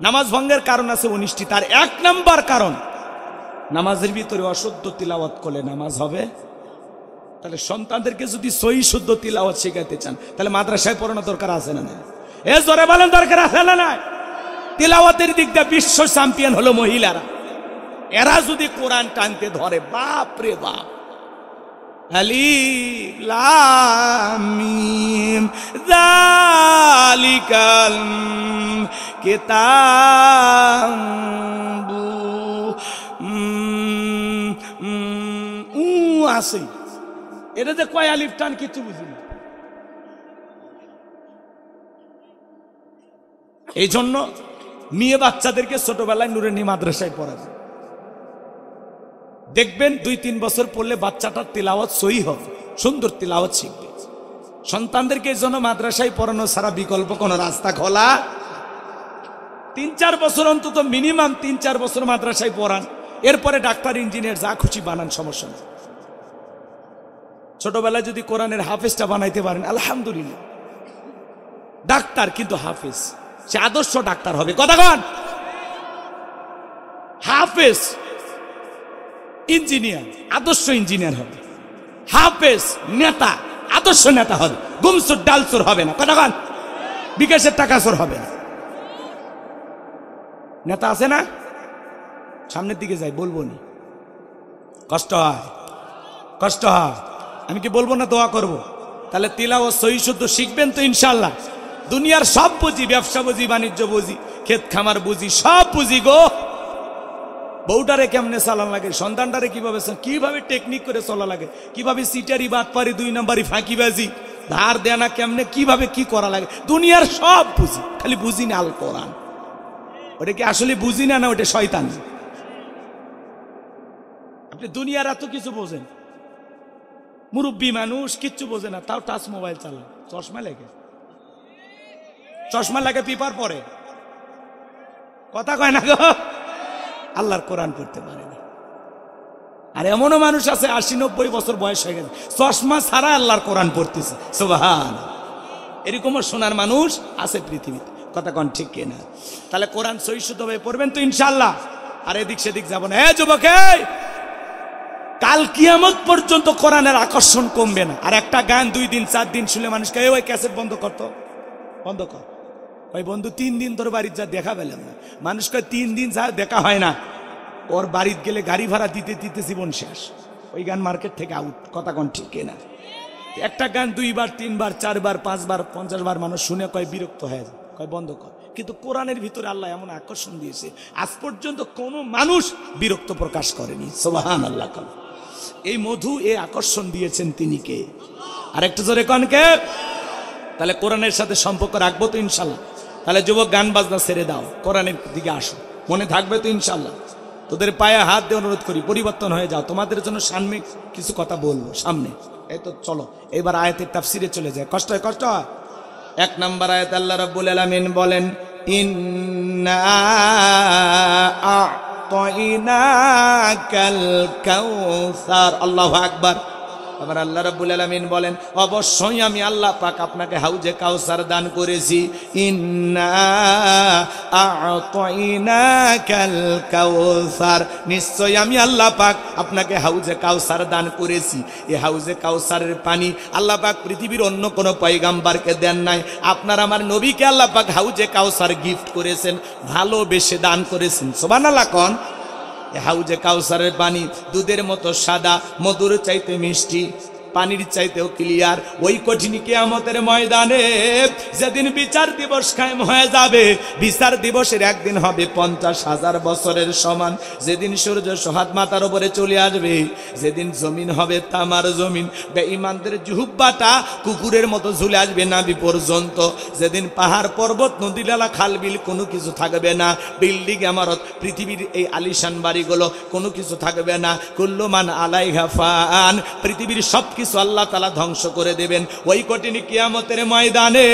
নামাজ ভঙ্গের কারণ আছে 19টি, তার 1 নাম্বার কারণ, নামাজের ভিতরে অশুদ্ধ তিলাওয়াত করলে নামাজ হবে? তাহলে সন্তানদেরকে যদি সহি শুদ্ধ তিলাওয়াত শেখাতে চান, তাহলে মাদ্রাসায় পড়ানো দরকার আছে না নাই? এ জোরে বলেন, দরকার আছে না নাই? তিলাওয়াতের দিক দিয়ে বিশ্ব চ্যাম্পিয়ন হলো মহিলারা। এরা যদি কোরআন টানতে ধরে, বাপ রে বাপ। আলিফ লাম মিম যালিকাল কিতাবু আছে, এটা যে কয় আলিফ টান কিছু বুঝি না। এই জন্য মেয়ে বাচ্চাদেরকে ছোটবেলায় নুরানি মাদ্রাসায় পড়াবে। দেখবেন 2-3 বছর পড়লে বাচ্চাটার তিলাওয়াত সহি হবে, সুন্দর তিলাওয়াত শিখবে। সন্তানদেরকে এই জন্য মাদ্রাসায় পড়ানো ছাড়া বিকল্প কোনো রাস্তা খোলা। 3-4 বছর অন্তত মিনিমাম 3-4 বছর মাদ্রাসায় পড়ান, এরপরে ডাক্তার ইঞ্জিনিয়ার যা খুশি বানান, সমস্যা নেই। ছোটবেলায় যদি কোরআনের হাফেজটা বানাইতে পারেন, আলহামদুলিল্লাহ। ডাক্তার কিন্তু হাফেজ, সে আদর্শ ডাক্তার হবে। কথা কন, হাফেজ ইঞ্জিনিয়ার, আদর্শ ইঞ্জিনিয়ার হবে। হাফেজ নেতা, আদর্শ নেতা হবে। গুমসুর ডালসুর হবে না। কথা কন, বিকাশের টাকা চোর হবে না। নেতা আছে না, সামনের দিকে যাই, বলবো নি, কষ্ট হয়, কষ্ট হয়। আমি কি বলবো না দোয়া করব? তাহলে তিলাওয়াত সহি শুদ্ধ শিখবেন তো ইনশাআল্লাহ। দুনিয়ার সব বুঝি, ব্যবসা বুঝি, বাণিজ্য বুঝি, ক্ষেত খামার বুঝি, সব বুঝি গো। বউটারে কেমনে চালান লাগে, সন্তানটারে কিভাবে টেকনিক করে চলা লাগে, কিভাবে সিটারি বাটপারি 2 নম্বরই ফাঁকিবাজি ধার দেনা কেমনে কিভাবে কি করা লাগে, দুনিয়ার সব বুঝি, খালি বুঝি না আল কোরআন। ওটা কি আসলে বুঝি না, না ওটা শয়তান? আপনি দুনিয়ার এত কিছু বোঝেন, মুরব্বী মানুষ কিচ্ছু বোঝে না, তাও টাচ মোবাইল চালায়, চশমা লাগে পেপার পরে, কথা কয় না গো, আল্লাহর কোরআন পড়তে পারে না। আর এমনও মানুষ আছে 80-90 বছর বয়স হয়ে গেছে, চশমা ছাড়া আল্লাহর কোরআন পড়তেছে, সুবহান। এরকমও শোনার মানুষ আছে পৃথিবীতে, কথা কন ঠিক কিনা? তাহলে কোরআন সহিষ্ণুভাবে পড়বেন তো ইনশাআল্লাহ, আর এদিক সেদিক যাব না। যুবক, কাল কিয়ামত পর্যন্ত কোরআনের আকর্ষণ কমবে না। আর একটা গান 2 দিন 4 দিন শুনে মানুষকে ওই ক্যাসেট বন্ধ করতো, বন্ধ কর। ওই বন্ধু 3 দিন তোর বাড়ির যা দেখা পেলাম না, মানুষকে 3 দিন যা দেখা হয় না, ওর বাড়িতে গেলে গাড়ি ভাড়া দিতে দিতে জীবন শেষ। ওই গান মার্কেট থেকে আউট, কথা কোন ঠিক কিনা? একটা গান 2 বার 3 বার 4 বার 5 বার 50 বার মানুষ শুনে কয় বিরক্ত হয়ে যায়, কয় বন্ধ কর। কিন্তু কোরআনের ভিতরে আল্লাহ এমন আকর্ষণ দিয়েছে, আজ পর্যন্ত কোনো মানুষ বিরক্ত প্রকাশ করেনি, সুবহানাল্লাহ। এই মধু, এই আকর্ষণ দিয়েছেন তিনি কে? আর একটু জোরে কন কে? তাহলে কোরআনের সাথে সম্পর্ক রাখবো তো ইনশাল্লাহ। তাহলে যুবক, গান বাজনা ছেড়ে দাও, কোরআনের দিকে আসো, মনে থাকবে তো ইনশাল্লাহ। তোদের পায়ে হাত দিয়ে অনুরোধ করি, পরিবর্তন হয়ে যাও। তোমাদের জন্য সামনে কিছু কথা বলবো, সামনে। এই তো চলো এবার আয়াতের তাফসিরে চলে যায়। কষ্ট হয়, কষ্ট হয়। 1 নম্বর আয়াত আল্লাহ রাব্বুল আলামিন বলেন, ইন্না আ'তাইনাকাল কাউসার। আল্লাহু আকবার। আবার আল্লাহ রাব্বুল আলামিন বলেন, অবশ্যই আমি আল্লাহ পাক আপনাকে হাউজে কাউসার দান করেছি। ইন্না আ'তাইনাকাল কাউসার, নিশ্চয় আমি আল্লাহ পাক আপনাকে হাউজে কাউসার দান করেছি। এই হাউজে কাউসারের পানি আল্লাহ পাক পৃথিবীর অন্য কোনো পয়গাম্বরকে দেন নাই। আপনার আমার নবীকে আল্লাহ পাক হাউজে কাউসার গিফট করেছেন, ভালোবেসে দান করেছেন, সুবহানাল্লাহ। কোন হাউজে কাউসারের পানি দুধের মতো সাদা, মধুর চাইতে মিষ্টি, পানির চাইতেও ক্লিয়ার। ওই কঠিন কিয়ামতের ময়দানে যেদিন বিচার দিবস কায়েম হয়ে যাবে, বিচার দিবসের একদিন হবে 50,000 বছরের সমান। যেদিন সূর্য সোহাত মাথার উপরে চলে আসবে, যেদিন জমিন হবে তামার জমিন, বেঈমানদের জুহুব্বাটা কুকুরের মতো ঝুলে আসবে নাভি পর্যন্ত। যেদিন পাহাড় পর্বত নদী নালা খাল বিল কোনো কিছু থাকবে না, বিল্ডিং ইমারত পৃথিবীর এই আলিশান বাড়িগুলো কোনো কিছু থাকবে না। কুল্লু মান আলাইহা ফান, পৃথিবীর সব কিছু আল্লাহ তাআলা ধ্বংস করে দেবেন। ওই কঠিন কিয়ামতের ময়দানে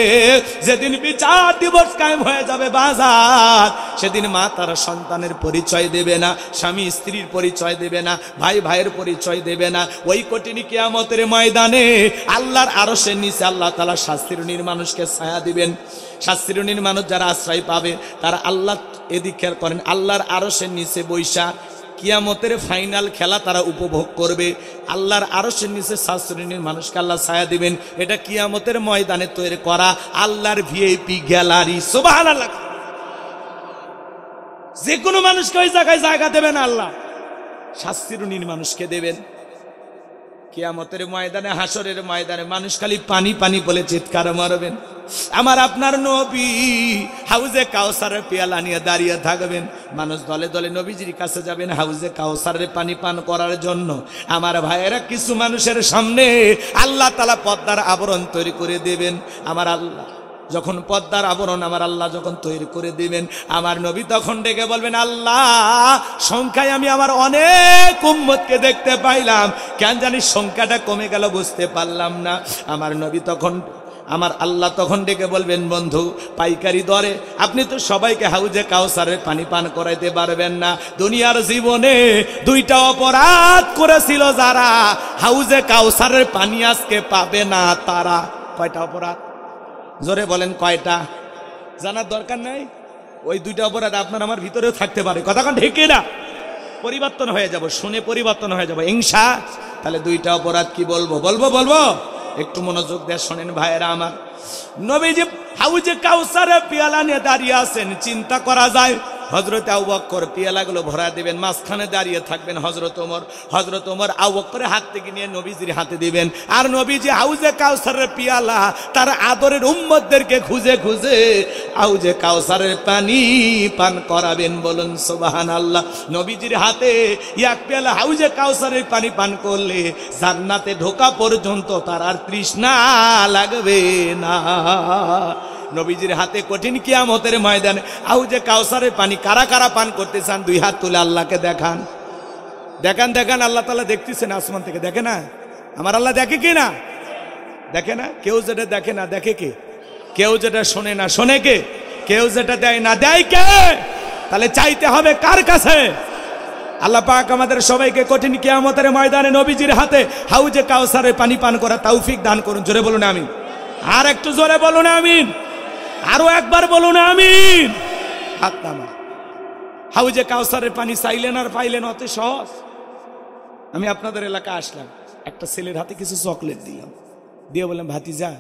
যেদিন বিচার দিবস কায়েম হয়ে যাবে বাজার, সেদিন মা তার সন্তানের পরিচয় দেবে না, স্বামী স্ত্রীর পরিচয় দেবে না, ভাই ভাইয়ের পরিচয় দেবে না। ওই কঠিন কিয়ামতের ময়দানে আল্লাহর আরশের নিচে আল্লাহ তাআলা শাস্তিরুণীর মানুষকে ছায়া দিবেন। শাস্তিরুণীর মানুষ যারা আশ্রয় পাবে তারা আল্লাহ, এদিক খেয়াল করেন, আল্লাহর আরশের নিচে বৈশা কিয়ামতের ফাইনাল খেলা তারা উপভোগ করবে। আল্লাহর আরশের নিচে শাস্ত্রীর মানুষকে আল্লাহ ছায়া দিবেন। এটা কিয়ামতের ময়দানে তৈরি করা আল্লাহর ভিআইপি গ্যালারি, সুবহানাল্লাহ। যে কোনো মানুষকে ওই জায়গায় জায়গা দেবেন আল্লাহ, শাস্ত্রীর মানুষকে দেবেন। কিয়ামতের ময়দানে, হাসরের ময়দানে মানুষ খালি পানি পানি বলে চিৎকার মারবেন। আমার আপনার নবী হাউজে কাউসারের পেয়ালা নিয়ে দাঁড়িয়ে থাকবেন, মানুষ দলে দলে নবীজির কাছে যাবেন হাউজে কাউসারের পানি পান করার জন্য। আমার ভাইয়েরা, কিছু মানুষের সামনে আল্লাহ তাআলা পর্দার আবরণ তৈরি করে দেবেন। আমার আল্লাহ যখন পর্দার আবরণ আমার আল্লাহ যখন তৈরি করে দিবেন, আমার নবী তখন ডেকে বলবেন, আল্লাহ সংখ্যায় আমি আমার অনেক উম্মতকে দেখতে পাইলাম, কেন জানি সংখ্যাটা কমে গেল, বুঝতে পারলাম না। আমার নবী তখন, আমার আল্লাহ তখন ডেকে বলবেন, বন্ধু পাইকারি দরে আপনি তো সবাইকে হাউজে কাউসারের পানি পান করাইতে পারবেন না। দুনিয়ার জীবনে 2টা অপরাধ করেছিল যারা, হাউজে কাউসারের পানি আজকে পাবে না তারা। কয়টা অপরাধ? জোরে বলেন কয়টা? জানার দরকার নাই। ওই 2টা অপরাধ আপনার আমার ভিতরেও থাকতে পারে, কথা কোন ঠিক না? পরিবর্তন হয়ে যাব, শুনে পরিবর্তন হয়ে যাব ইনশা। তাহলে 2টা অপরাধ কি বলবো? বলবো একটু মনোযোগ দিয়ে শোনেন ভাইয়েরা আমার। নবীজি হাউজে কাউসারের পেয়ালা নিয়ে দাঁড়িয়ে আছেন, চিন্তা করা যায় হযরত আবু বকর পিয়ালাগুলো ভরা দিবেন, মাঝখানে দাঁড়িয়ে থাকবেন হযরত ওমর আবু বকরের হাত থেকে নিয়ে নবীজির হাতে দিবেন। আর নবীজি হাউজে কাউসারের পিয়ালা তার আদরের উম্মতদেরকে খুঁজে খুঁজে হাউজে কাউসারের পানি পান করাবেন। বলুন সুবহানাল্লাহ। নবীজির হাতে এক পেয়ালা হাউজে কাউসারের পানি পান করলে জান্নাতে ঢোকা পর্যন্ত তার আর তৃষ্ণা লাগবে না। নবীজির হাতে কঠিন কিয়ামতের ময়দানে হাউজে কাউসারের পানি কারা কারা পান করতে চান? দুই হাত তুলে আল্লাহকে দেখান, দেখান, দেখান। আল্লাহ তাআলা দেখতেছেন আসমান থেকে, দেখে না? আমার আল্লাহ দেখে কি না? দেখে না? কেউ যেটা দেখে না দেখে কে? কেউ যেটা শোনে না শোনে কে? কেউ যেটা দেয় না দেয় কে? তাহলে চাইতে হবে কার কাছে? আল্লাহ পাক আমাদের সবাইকে কঠিন কিয়ামতের ময়দানে নবীজির হাতে হাউজে কাউসারের পানি পান করা তৌফিক দান করুন। জোরে বলুন আমিন। আর একটু জোরে বলুন আমিন। আরো একবার বলুন আমিন। হাত নামান। হাউজে কাউসারের পানি চাইলেন আর পাইলেন অতি সহজ। আমি আপনাদের এলাকায় আসলাম, একটা ছেলের হাতে কিছু চকলেট দিলাম, দিয়ে বললাম ভাতিজা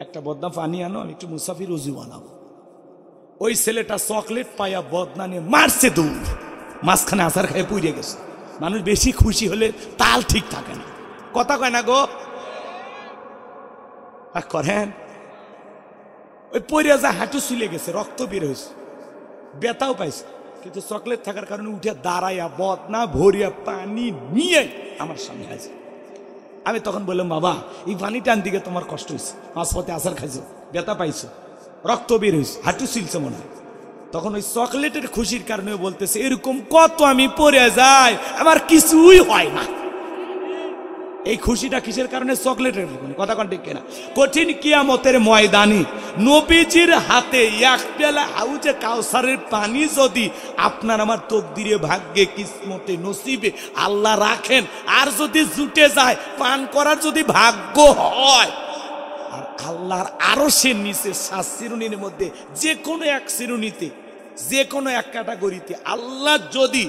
একটা বদনা পানি আনো, আমি একটু মুসাফির উজু বানাবো। ওই ছেলেটা চকলেট পাইয়া বদনা নিয়ে মারছে দৌড়, মাঝখানে আসার খায় পুড়ে গেছে। মানুষ বেশি খুশি হলে তাল ঠিক থাকে না, কথা কয় না গো করেন। ওই পড়ে যা হাঁটু চুলে গেছে, রক্ত বের হয়েছে, ব্যথাও পাইছে, কিন্তু চকলেট থাকার কারণে উঠে দাঁড়াইয়া বদনা ভরিয়া পানি নিয়ে আমার সামনে আছে। আমি তখন বললাম বাবা এই পানি টান দিকে তোমার কষ্ট হয়েছে, মাঝপথে আসার খাইছো, ব্যথা পাইছো, রক্ত বের হয়েছে, হাঁটু চুলছে মনে হয়। তখন ওই চকলেটের খুশির কারণে বলতেছে এরকম কত আমি পড়ে যাই আমার কিছুই হয় না। এই খুশিটা কিসের কারণে? চকলেটের কথা কোন ঠিক কিনা? কঠিন কিয়ামতের ময়দানে নবীজির হাতে এক পেয়ালা হাউজে কাউসারের পানি যদি আপনার আমার তকদিরে ভাগ্যে কিসমতে নসিবে আল্লাহ রাখেন, আর যদি জুটে যায় পান করার যদি ভাগ্য হয়, আর আল্লাহর আরশের নিচে 7 শ্রেণীর মধ্যে যে কোনো এক শ্রেণীতে, যে কোনো এক ক্যাটাগরিতে আল্লাহ যদি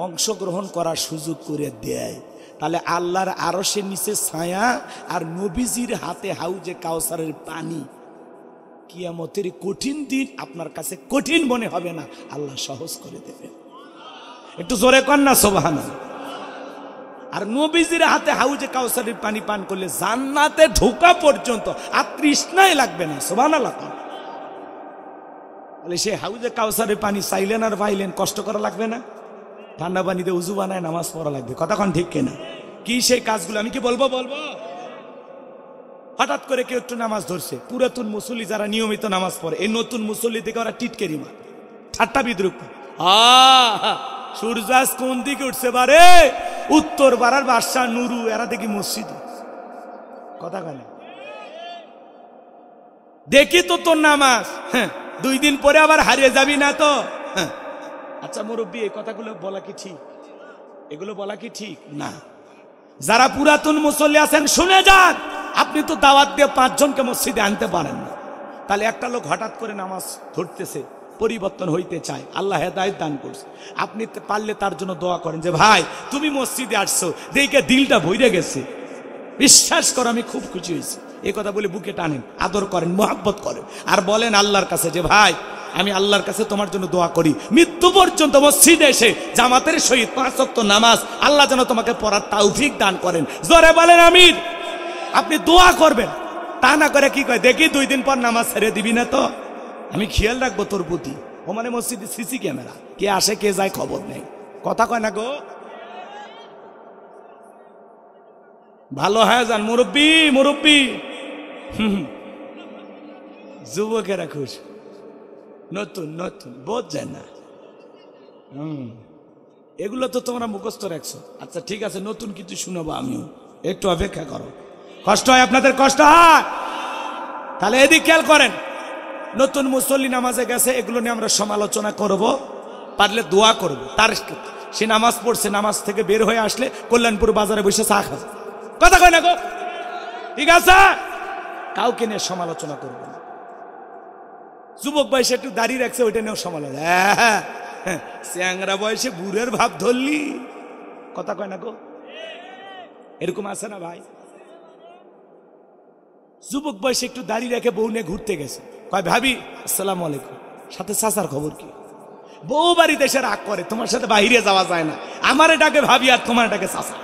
অংশগ্রহণ করার সুযোগ করে দেয়, তাহলে আল্লাহর আরশের নিচে ছায়া আর নবীজির হাতে হাউজে কাউসারের পানি, কিয়ামতের কঠিন দিন আপনার কাছে কঠিন মনে হবে না, আল্লাহ সহজ করে দেবেন। একটু জোরে কর না সুবহানাল্লাহ। আর নবীজির হাতে হাউজে কাউসারের পানি পান করলে জান্নাতে ঢোকা পর্যন্ত আর তৃষ্ণাই লাগবে না। সুবহানাল্লাহ। তাহলে সে হাউজে কাউসারের পানি চাইলেন আর পাইলেন, কষ্ট করা লাগবে না? ঠান্ডা পানিতে উজু বানায় নামাজ পড়া লাগবে, কথা কোন ঠিক কিনা? কি সেই কাজগুলো আমি কি বলবো? হঠাৎ করে কেউ একটু নামাজ ধরছে, পুরাতন মুসল্লি যারা নিয়মিত নামাজ পড়ে, এই নতুন মুসল্লি থেকে ওরা টিটকেরি মার, ঠাট্টা বিদ্রুপ। সূর্যাস কোন দিকে উঠছে বারে? উত্তর পাড়ার বাদশা নুরু, এরা দেখি মসজিদ, কথা কেন? দেখি তো তোর নামাজ, 2 দিন পরে আবার হারিয়ে যাবি না তো? আচ্ছা মুরব্বী, এই কথাগুলো বলা কি ঠিক? এগুলো বলা কি ঠিক না? যারা পুরাতন মুসল্লি আছেন শুনে যান, আপনি তো দাওয়াত দিয়ে 5 জনকে মসজিদে আনতে পারেন না। তাহলে একটা লোক হঠাৎ করে নামাজ ধরতেছে, পরিবর্তন হইতে চায়, আল্লাহ হেদায়েত দান করছে, আপনি পারলে তার জন্য দোয়া করেন যে ভাই তুমি মসজিদে আসছো দেখে দিলটা ভরে গেছে, বিশ্বাস করো আমি খুব খুশি হয়েছি। এই কথা বলে বুকে টানেন, আদর করেন, মোহাব্বত করেন, আর বলেন আল্লাহর কাছে যে ভাই আমি আল্লাহর কাছে তোমার জন্য দোয়া করি, মৃত্যু পর্যন্ত মসজিদে এসে জামাতের সহিত 5 ওয়াক্ত নামাজ আল্লাহ যেন তোমাকে পড়ার তৌফিক দান করেন। জোরে বলেন আমিন। আপনি দোয়া করবেন, তা না করে কি কয় দেখি 2 দিন পর নামাজ ছেড়ে দিবি না তো? আমি খেয়াল রাখবো তোর প্রতি। ও মানে মসজিদে সিসি ক্যামেরা, কে আসে কে যায় খবর নেই, কথা কয় না গো। ভালো হয়ে যান মুরব্বী, মুরব্বী। যুবকেরা খুশ, নতুন নতুন বোধ যায় না। এগুলো তো তোমরা মুখস্থ রাখছো। আচ্ছা ঠিক আছে, নতুন কিছু শুনবো আমিও, একটু অপেক্ষা করো। কষ্ট হয় আপনাদের? কষ্ট হয়? তাহলে এদিক খেয়াল করেন, নতুন মুসল্লি নামাজে গেছে, এগুলো নিয়ে আমরা সমালোচনা করব, পারলে দোয়া করব। তার সে নামাজ পড়ছে, নামাজ থেকে বের হয়ে আসলে কল্যাণপুর বাজারে বসে চা খাবে, কথা কয় না গো? ঠিক আছে, কাউকে নিয়ে সমালোচনা করবো না। যুবক বয়সে একটু দাঁড়িয়ে রাখছে, ওইটা নিয়েও সমালোচনা। চ্যাংরা বয়সে বুড়ের ভাব ধরলি, কথা কয় না গো? এরকম আছে না ভাই? যুবক বয়সে একটু দাঁড়িয়ে রেখে বউ নিয়ে ঘুরতে গেছে, কয় ভাবি আসসালামু আলাইকুম, সাথে চাচার খবর কি? বউ বাড়িতে এসে রাগ করে, তোমার সাথে বাইরে যাওয়া যায় না, আমার এটাকে ভাবি আর তোমার এটাকে চাচা।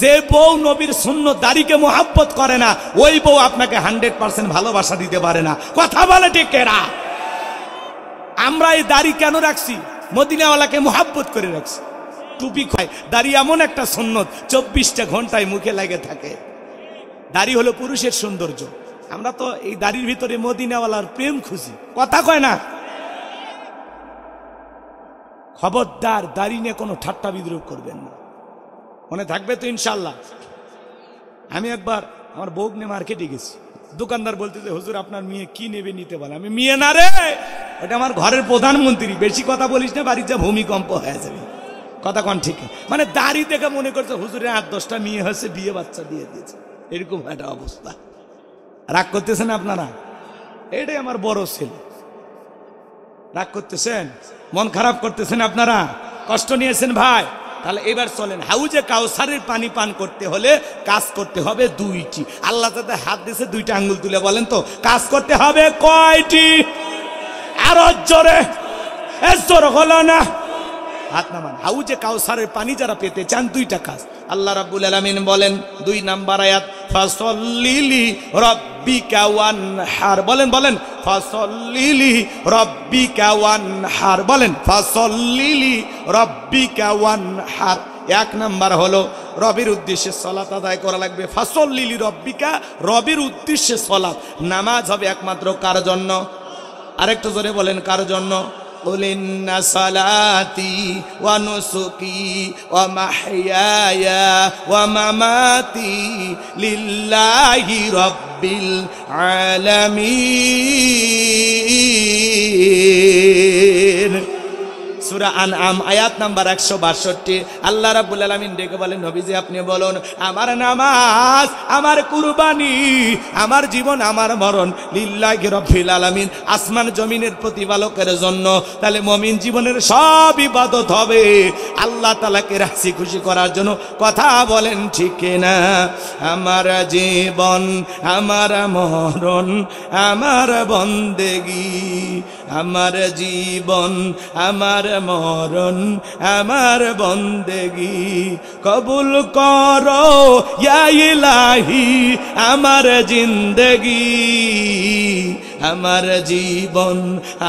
যে বউ নবীর সুন্নত দাড়িকে মোহাব্বত করে না, ওই বউ আপনাকে 100% ভালোবাসা দিতে পারে না। কথা বলে ঠিক কেরা? আমরা এই দাড়ি কেন রাখছি? মদিনাওয়ালাকে মোহাব্বত করে রাখছি। টুপি খায়, দাড়ি এমন একটা সুন্নত 24টা ঘন্টায় মুখে লাগে থাকে। দাড়ি হলো পুরুষের সৌন্দর্য। আমরা তো এই দাড়ির ভিতরে মদিনাওয়ালার প্রেম খুঁজি। কথা কয় না? খবরদার দাড়ি নিয়ে কোনো ঠাট্টা বিদ্রুপ করবেন না, মনে থাকবে তো ইনশাল্লাহ। আমি একবার আমার বউ নিয়ে মার্কেটে গেছি, দোকানদার বলতেছে হুজুর আপনার মেয়ে কি নেবে নিতে বলে। আমি মেয়ে না রে, ওটা আমার ঘরের প্রধানমন্ত্রী, বেশি কথা বলিস না, বাড়ির যা ভূমিকম্প হয়ে যাবে। কথা কন ঠিক? মানে দাড়ি দেখে মনে করছে হুজুরের 8-10টা মেয়ে হয়েছে, বিয়ে বাচ্চা দিয়ে দিয়েছে, এরকম একটা অবস্থা। রাগ করতেছেন আপনারা? এটাই আমার বড় ছেলে। রাগ করতেছেন, মন খারাপ করতেছেন আপনারা, কষ্ট নিয়েছেন ভাই। তাহলে এবার চলেন, হাউজে কাউসারের পানি পান করতে হলে কাজ করতে হবে 2টি। আল্লাহ তাতে হাত দিয়েছে, 2টা আঙ্গুল তুলে বলেন তো কাজ করতে হবে কয়টি? আরো জোরে, জোর হলো না, হাত নামান। হাউজে কাউসারের পানি যারা পেতে চান 2টা কাজ। আল্লাহ রাব্বুল আলামিন বলেন 2 নাম্বার আয়াত, ফাসল্লিলি রাব্বিকা ওয়ানহার। বলেন বলেন, ফাসল্লিলি রাব্বিকা ওয়ানহার। বলেন, ফাসল্লিলি রাব্বিকা ওয়ানহার। 1 নাম্বার হলো রবের উদ্দেশ্যে সালাত আদায় করা লাগবে। ফাসল্লিলি রাব্বিকা, রবের উদ্দেশ্যে সালাত। নামাজ হবে একমাত্র কার জন্য? আরেকটু জোরে বলেন, কার জন্য? قل إن صلاتي ونسكي ومحياي ومماتي لله رب العالمين। সূরা আনআম আয়াত নাম্বার 162। আল্লাহ রাব্বুল আলামিন ডেকে বলেন, নবীজি আপনি বলুন, আমার নামাজ, আমার কুরবানি, আমার জীবন, আমার মরণ লিল্লাহি রাব্বিল আলামিন, আসমান জমিনের প্রতিপালকের জন্য। তাহলে মুমিন জীবনের সব ইবাদত হবে আল্লাহ তাআলাকে রাজি খুশি করার জন্য। কথা বলেন ঠিক না? আমার জীবন, আমার মরণ, আমার বন্দেগী, আমার জীবন, আমার মরণ, আমার বন্দেগী কবুল করো ইয়া ইলাহি, আমার জিন্দেগি, আমার জীবন,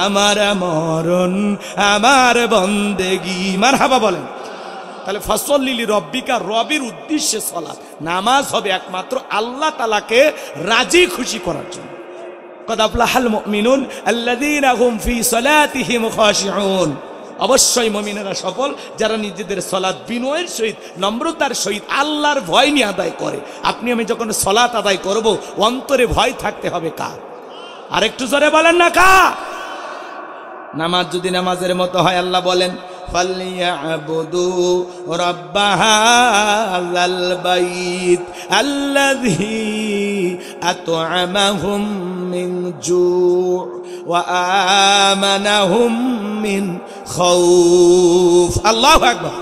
আমার মরণ, আমার বন্দেগী। মারহাবা বলেন। তাহলে ফাসল্লিলি রব্বিকা, রবের উদ্দেশ্যে সালাত, নামাজ হবে একমাত্র আল্লাহ তাআলাকে রাজি খুশি করার জন্য। কদ আফলাহাল মুমিনুন আল্লাযীনা হুম ফি সালাতিহিম খাশিউন। অবশ্যই মুমিনেরা সফল যারা নিজেদের সালাত বিনয়ের সহিত, নম্রতার সহিত, আল্লাহর ভয় নিয়ে আদায় করে। আপনি আমি যখন সালাত আদায় করব, অন্তরে ভয় থাকতে হবে কার? আরেকটু জোরে বলেন না কার? নামাজ যদি নামাজের মতো হয়, আল্লাহ বলেন ফালইয়াবুদু রাব্বা হাযাল বাইত আল্লাযী আত'আমাহুম মিন জু' ওয়া আমানাহুম মিন খাউফ। আল্লাহু আকবার।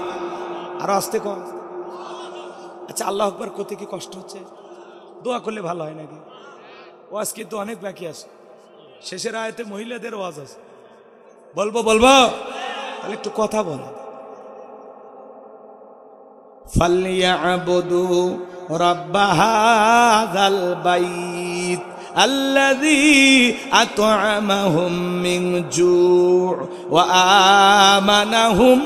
আর আস্তে কর। আচ্ছা, আল্লাহু আকবার করতে কি কষ্ট হচ্ছে? দোয়া করলে ভালো হয় নাকি? ওয়াজ কিন্তু অনেক বাকি আছে। শেষের আয়াতে মহিলাদের ওয়াজ আছে, বলবো বলবো, তাহলে একটু কথা বল। ফালইয়াবুদু রাব্বা হাযাল বাইত আল্লাযী আত'আমাহুম মিন জু' ওয়া আমানাহুম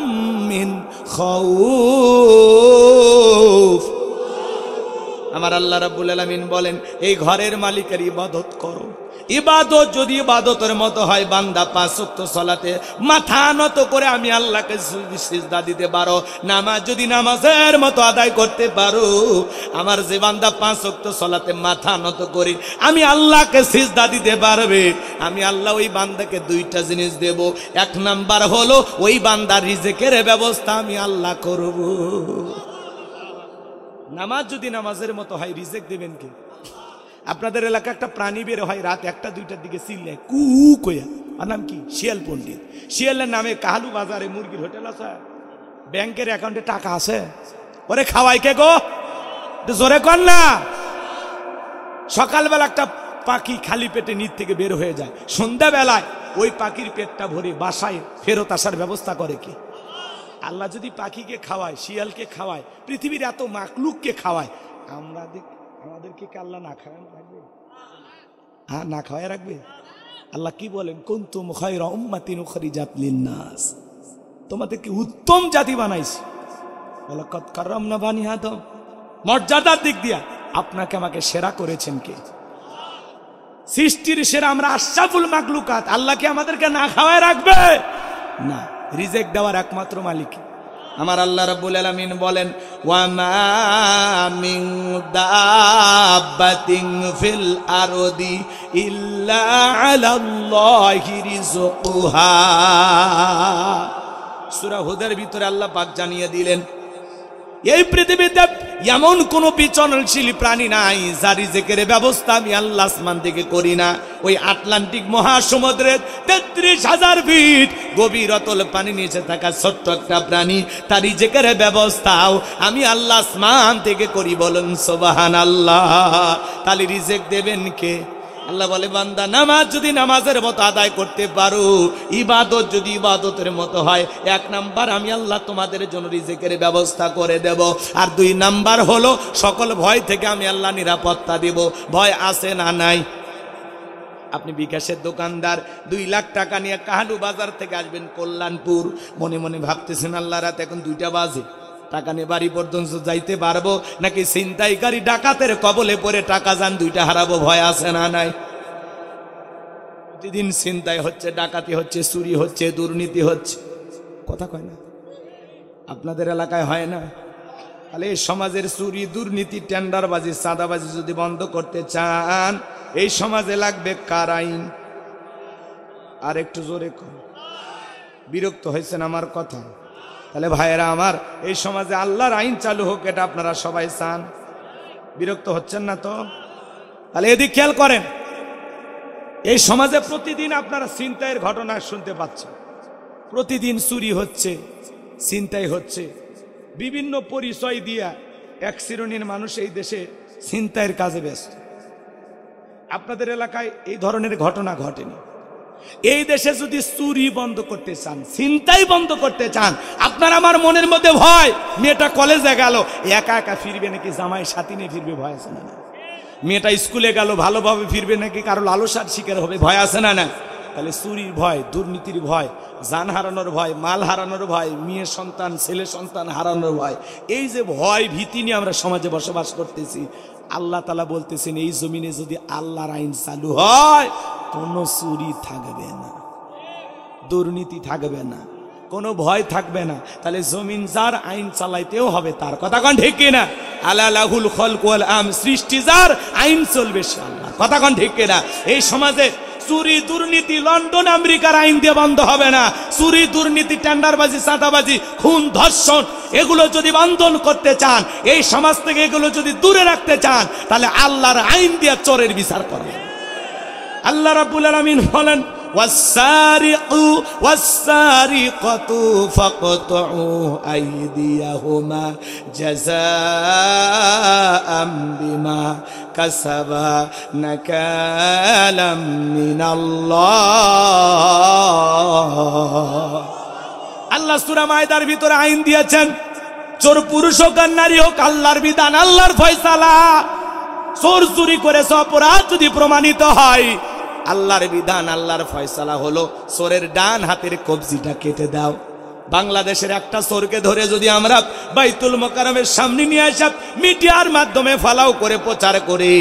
মিন খাউফ। আমার আল্লাহ রাব্বুল আলামিন বলেন, এই ঘরের মালিকের ইবাদত করো। ইবাদত যদি ইবাদতের মতো হয়, বান্দা 5 ওয়াক্ত সালাতে মাথা নত করে আমি আল্লাহকে সিজদা দিতে পারো, নামাজ যদি নামাজের মতো আদায় করতে পারো, আমার যে বান্দা 5 ওয়াক্ত সালাতে মাথা নত করে আমি আল্লাহকে সিজদা দিতে পারবে, আমি আল্লাহ ওই বান্দাকে 2টা জিনিস দেব। 1 নাম্বার হলো ওই বান্দার রিজিকের ব্যবস্থা আমি আল্লাহ করব। নামাজ যদি নামাজের মতো হয়, রিজিক দেবেন কে? আপনাদের এলাকা একটা প্রাণী বের হয় রাত 1টা-2টার দিকে, চিল্লায় কু কইয়া, আর নাম কি? শিয়াল পণ্ডিত। শিয়ালের নামে কাহালু বাজারে মুরগির হোটেল আছে, ব্যাংকের অ্যাকাউন্টে টাকা আছে, ওরে খাওয়াই কে গো? জোরে কর না। সকালবেলা একটা পাখি খালি পেটে নিচ থেকে বের হয়ে যায়, সন্ধ্যাবেলায় ওই পাখির পেটটা ভরে বাসায় ফেরত আসার ব্যবস্থা করে কে? আল্লাহ যদি পাখিকে খাওয়ায়, শিয়ালকে খাওয়ায়, পৃথিবীর এত মাকলুককে খাওয়ায়, আমাদেরকে কি আল্লাহ না খাওয়ায় রাখবে? হ্যাঁ, না খাওয়ায় রাখবে? আল্লাহ কি বলেন? কুনতুম খায়রা উম্মাতিন উখরিজাত লিন-নাস, তোমাদেরকে উত্তম জাতি বানাইছি। ওয়ালাকাদ কাররামনা বানি আদম, মর্যাদার দিক দিয়া আপনাকে আমাকে সেরা করেছেন কে? সৃষ্টির সেরা আমরা আশরাফুল মাখলুকাত, আল্লাহকে আমাদেরকে না খাওয়ায় রাখবে না। রিজেক দেওয়ার একমাত্র মালিক আমার আল্লাহ রাব্বুল আলামিন বলেন, ওয়া মা মিন দাব্বাতিন ফিল আরদি ইল্লা আলাল্লাহি রিজকুহা। সূরা হুদের ভিতরে আল্লাহ পাক জানিয়ে দিলেন, এই পৃথিবীতে এমন কোন বিচরণশীল প্রাণী নাই যার রিজেকের ব্যবস্থা আমি আল্লাহ আসমান থেকে করি না। ওই আটলান্টিক মহাসমুদ্রের ৩৩,০০০ ফিট গভীর অতল পানি নিচে থাকা ছোট্ট একটা প্রাণী, তার রিজেকের ব্যবস্থাও আমি আল্লাহ আসমান থেকে করি। বলুন সুবহানাল্লাহ। তাহলে রিজেক দেবেন কে? আল্লাহ বলে, বান্দা নামাজ যদি নামাজের মতো আদায় করতে পারো, ইবাদত যদি ইবাদতের মতো হয়, ১ নাম্বার আমি আল্লাহ তোমাদের জন্য রিজেকের ব্যবস্থা করে দেব। আর ২ নাম্বার হলো সকল ভয় থেকে আমি আল্লাহ নিরাপত্তা দেব। ভয় আছে না নাই? আপনি বিকাশের দোকানদার, ২ লাখ টাকা নিয়ে কাহালু বাজার থেকে আসবেন কল্যাণপুর, মনে মনে ভাবতেছেন আল্লাহ রাত এখন ২টা বাজে, টাকা নিয়ে বাড়ি পর্যন্ত যাইতে পারবো নাকি ছিনতাইকারী ডাকাতের কবলে পড়ে টাকা যান ২টা হারাবো? ভয় আছে না নাই? প্রতিদিন ছিনতাই হচ্ছে, ডাকাতি হচ্ছে, চুরি হচ্ছে, দুর্নীতি হচ্ছে, কথা কয় না? আপনাদের এলাকায় হয় না? তাহলে এই সমাজের চুরি, দুর্নীতি, টেন্ডারবাজি, চাঁদাবাজি যদি বন্ধ করতে চান, এই সমাজে লাগবে কার আইন? আর একটু জোরে কর। বিরক্ত হয়েছেন আমার কথা? তাহলে ভাইয়েরা আমার, এই সমাজে আল্লাহর আইন চালু হোক, এটা আপনারা সবাই চান? বিরক্ত হচ্ছেন না তো? তাহলে এদিক খেয়াল করেন, এই সমাজে প্রতিদিন আপনারা ছিনতাইয়ের ঘটনা শুনতে পাচ্ছেন। প্রতিদিন চুরি হচ্ছে, ছিনতাই হচ্ছে, বিভিন্ন পরিচয় দিয়া এক শ্রেণীর মানুষ এই দেশে ছিনতাইয়ের কাজে ব্যস্ত। আপনাদের এলাকায় এই ধরনের ঘটনা ঘটেনি? এই দেশে যদি চুরি বন্ধ করতে চান, ছিনতাই বন্ধ করতে চান, আপনার আমার মনের মধ্যে ভয়, মেয়েটা কলেজে গেল একা একা ফিরবে নাকি জামাই সাথী নিয়ে ফিরবে? ভয় আছে না না? মেয়েটা স্কুলে গেল ভালোভাবে ফিরবে নাকি কারো লালসার শিকার হবে? ভয় আছে না না? তাহলে চুরির ভয়, দুর্নীতির ভয়, জান হারানোর ভয়, মাল হারানোর ভয়, মেয়ে সন্তান ছেলে সন্তান হারানোর ভয়, এই যে ভয় ভীতি নিয়ে আমরা সমাজে বসবাস করতেছি, আল্লাহ তাআলা বলতেছেন এই জমিনে যদি আল্লাহর আইন চালু হয়, কোনো চুরি থাকবে না, দুর্নীতি থাকবে না, কোনো ভয় থাকবে না। তাহলে জমিন যার, আইন চালাইতেও হবে তার। কথা কোন ঠিক কিনা? আলা লাহুল খলক ওয়াল আম, সৃষ্টি যার, আইন চলবে সে আল্লাহ। কথা কোন ঠিক কিনা? এই সমাজে চুরি দুর্নীতি লন্ডন আমেরিকার আইন দিয়ে বন্ধ হবে না। চুরি দুর্নীতি টেন্ডারবাজি চাঁদাবাজি খুন ধর্ষণ এগুলো যদি বন্ধ করতে চান, এই সমাজ থেকে এগুলো যদি দূরে রাখতে চান, তাহলে আল্লাহর আইন দিয়ে চোরের বিচার করবেন। আল্লাহ রাব্বুল আলামিন বলেন, ওয়াস-সারিকু ওয়াস-সারিকাতু ফাকতুউ আইদিয়াহুমা জাযাআম বিমা কাসাবা নাকালাম মিনাল্লাহ। আল্লাহ সূরা মায়দার ভিতরে আইন দিয়েছেন, চোর পুরুষ হোক আর নারী হোক, আল্লাহর বিধান, আল্লাহর ফয়সালা। চোর চুরি করেছে, অপরাধ যদি প্রমাণিত হয়, আল্লাহর বিধান, আল্লাহর ফয়সালা হলো চোরের ডান হাতের কবজিটা কেটে দাও। বাংলাদেশের একটা চোরকে ধরে যদি আমরা বাইতুল মোকাররমের সামনে নিয়ে আসা মিডিয়ার মাধ্যমে ফালাও করে প্রচার করে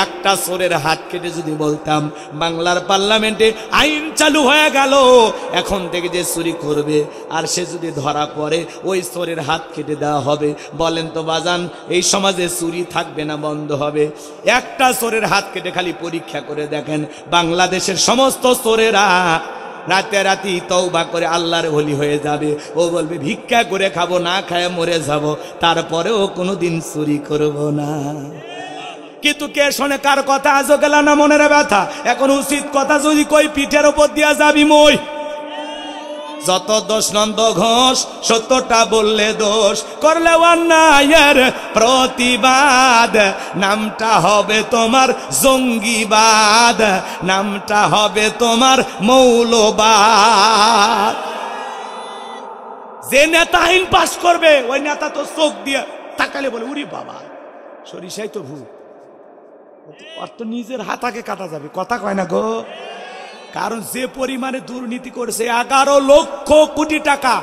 একটা চোরের হাত কেটে যদি বলতাম বাংলার পার্লামেন্টে আইন চালু হয়ে গেল, এখন থেকে যে চুরি করবে আর সে যদি ধরা পড়ে ওই চোরের হাত কেটে দেওয়া হবে, বলেন তো বাজান, এই সমাজে চুরি থাকবে না বন্ধ হবে? একটা চোরের হাত কেটে খালি পরীক্ষা করে দেখেন, বাংলাদেশের সমস্ত চোরেরা রাতারাতি তওবা করে আল্লাহর ওলি হয়ে যাবে। ও বলবে ভিক্ষা করে খাবো, না খায় মরে যাব, তারপরেও কোনোদিন চুরি করব না। কিন্তু কে শোনে কার কথা? আজও গেল না মনের ব্যথা। এখন উচিত কথা যদি কই পিঠের উপর দিয়া যাবি মই, যত দোষ নন্দ ঘোষ, সত্যটা বললে দোষ, করলে অন্যায়ের প্রতিবাদ, নামটা হবে তোমার জঙ্গিবাদ, নামটা হবে তোমার মৌলবাদ। যে নেতা আইন পাস করবে ওই নেতা তো চোখ দিয়ে তাকালে বলে উরি বাবা সরিষাই তো ভূত, আর তো নিজের হাতাকে কাটা যাবে, কথা কয় না গো। কারণ যে পরিমাণে দুর্নীতি করেছে 11 লক্ষ কোটি টাকা,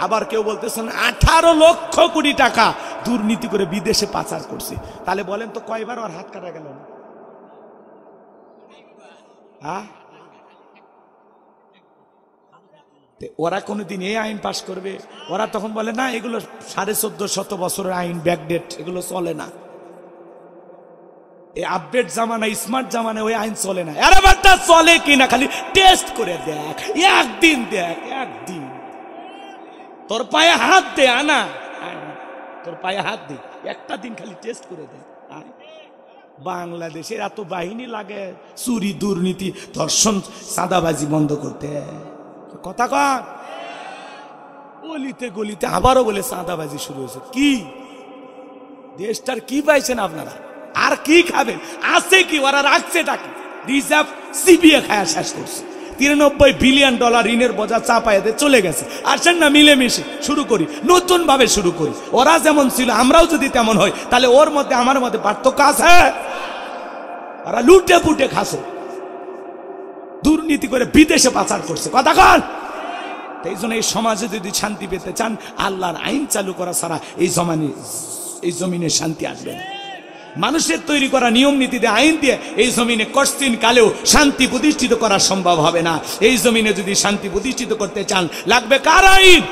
আবার কেউ বলতেছেন 18 লক্ষ কোটি টাকা দুর্নীতি করে বিদেশে পাচার করছে, তাহলে বলেন তো কয়বার ওর হাত কাটা গেল? ওরা কোনোদিন এই আইন পাশ করবে? ওরা তখন বলে না এগুলো 1450 বছরের আইন, ব্যাকডেট, এগুলো চলে না। এই আপডেট জামানা, স্মার্ট জামানা, ওই আইন চলে না। আরে বাচ্চা চলে কিনা খালি টেস্ট করে দেখ, একদিন দেখ, একদিন তোর পায়ে হাত দে, আনা তোর পায়ে হাত দে, একটা দিন খালি টেস্ট করে দে। বাংলাদেশের এত বাহিনী লাগে চুরি, দুর্নীতি, ধর্ষণ, চাঁদাবাজি বন্ধ করতে, কথা কন। গলিতে গলিতে আবারও বলে চাঁদাবাজি শুরু হয়েছে। কি দেশটার কি পাইছেন আপনারা? আর কি খাবেন? আছে কি? ওরা রাখছে টাকা রিজার্ভ সিবিএ খায়া শেষ করছে। 93 বিলিয়ন ডলার ঋণের বোঝা চাপাইতে চলে গেছে। আসেন না মিলেমিশে শুরু করি, নতুন ভাবে শুরু করি। ওরা যেমন ছিল আমরাও যদি তেমন হয়, তাহলে ওর মধ্যে আমার মধ্যে পার্থক্য আছে? ওরা লুটে পুটে খাসে, দুর্নীতি করে বিদেশে পাচার করছে, কথা কন। এই জন্য এই সমাজে যদি শান্তি পেতে চান, আল্লাহর আইন চালু করা ছাড়া এই জমিনে শান্তি আসবে না। মানুষের তৈরি করা নিয়ম নীতি দিয়ে, আইন দিয়ে এই জমিনে কষ্টিন কালেও শান্তি প্রতিষ্ঠিত করা সম্ভব হবে না। এই জমিনে যদি শান্তি প্রতিষ্ঠিত করতে চান, লাগবে কার আইন?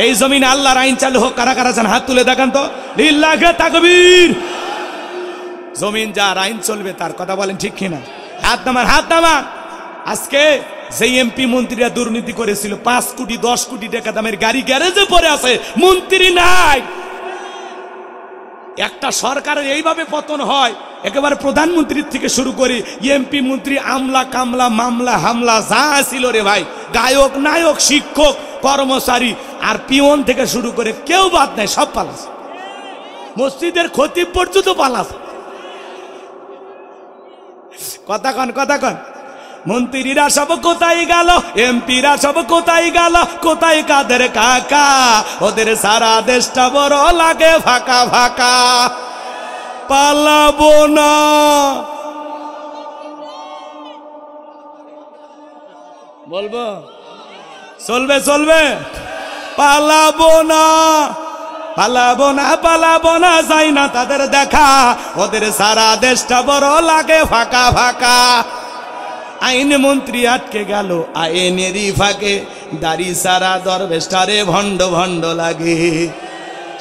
এই জমিনে আল্লাহর আইন চালু হোক। কারা কারা চান হাত তুলে দেখান তো, লিল্লাহে তাকবীর। জমিন যার, আইন চলবে তার, কথা বলেন ঠিক কিনা? হাত নামান, হাত নামান। আজকে যে এমপি মন্ত্রীরা দুর্নীতি করেছিল, 5 কোটি 10 কোটি টাকা দামের গাড়ি গ্যারেজে পড়ে আছে, মন্ত্রী নাই। একটা সরকারের এইভাবে পতন হয়, একেবারে প্রধানমন্ত্রীর থেকে শুরু করে এমপি মন্ত্রী, আমলা কামলা, মামলা হামলা যা ছিল রে ভাই, গায়ক নায়ক, শিক্ষক, কর্মচারী আর পিয়ন থেকে শুরু করে কেউ বাদ নাই, সব পালাছে। মসজিদের খতিব পর্যন্ত পালাছে। কথা কন, কথা কন। মন্ত্রীরা সব কোথায় গেল, এমপিরা সব কোথায় গেল, কোথায় কাদের কাকা? ওদের সারা দেশটা বড় লাগে ফাঁকা ফাঁকা। পালাবো না, বলবো চলবে চলবে, পালাবো না, পালাবো না, পালাবো না, যাই না তাদের দেখা। ওদের সারা দেশটা বড় লাগে ফাঁকা ফাঁকা। আইন মন্ত্রী আটকে গেল আইনেরই ফাঁকে, দাড়ি সারা দরবেশটারে ভণ্ড ভণ্ড লাগে।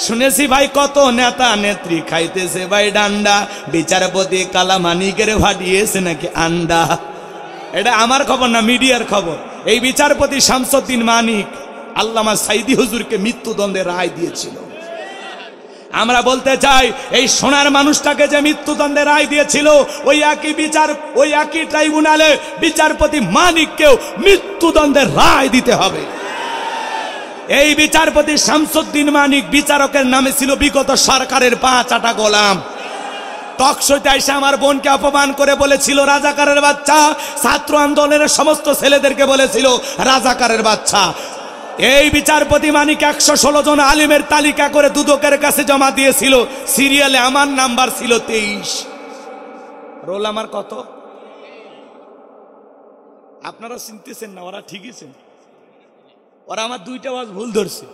শুনেছি ভাই কত নেতা নেত্রী খাইতেছে ভাই ডান্ডা, বিচারপতি কালামানিকের ভাটিয়েছে নাকি আন্ডা। এটা আমার খবর না, মিডিয়ার খবর। এই বিচারপতি শামসুদ্দিন মানিক আল্লামা সাইদি হুজুরকে মৃত্যুদণ্ডের রায় দিয়েছিল। আমরা বলতে চাই, এই সোনার মানুষটাকে যে মৃত্যুদণ্ডের রায় দিয়েছিল, ওই একই ট্রাইব্যুনালে বিচারপতি মানিককেও মৃত্যুদণ্ডের রায় দিতে হবে। এই বিচারপতি শামসুদ্দিন মানিক বিচারকের নামে ছিল বিগত সরকারের 5 আটা গোলাম। টকশোতে এসে আমার বোনকে অপমান করে বলেছিল রাজাকারের বাচ্চা, ছাত্র আন্দোলনের সমস্ত ছেলেদেরকে বলেছিল রাজাকারের বাচ্চা। এই বিচারপতি মানিক 116 জন আলিমের তালিকা করে দুদকের কাছে জমা দিয়েছিল। সিরিয়ালে আমার নাম্বার ছিল 23। রোল আমার কত? আপনারা চিনতেছেন না, ওরা ঠিকই চিন। ওরা আমার 2টা ওয়াজ ভুল ধরছে।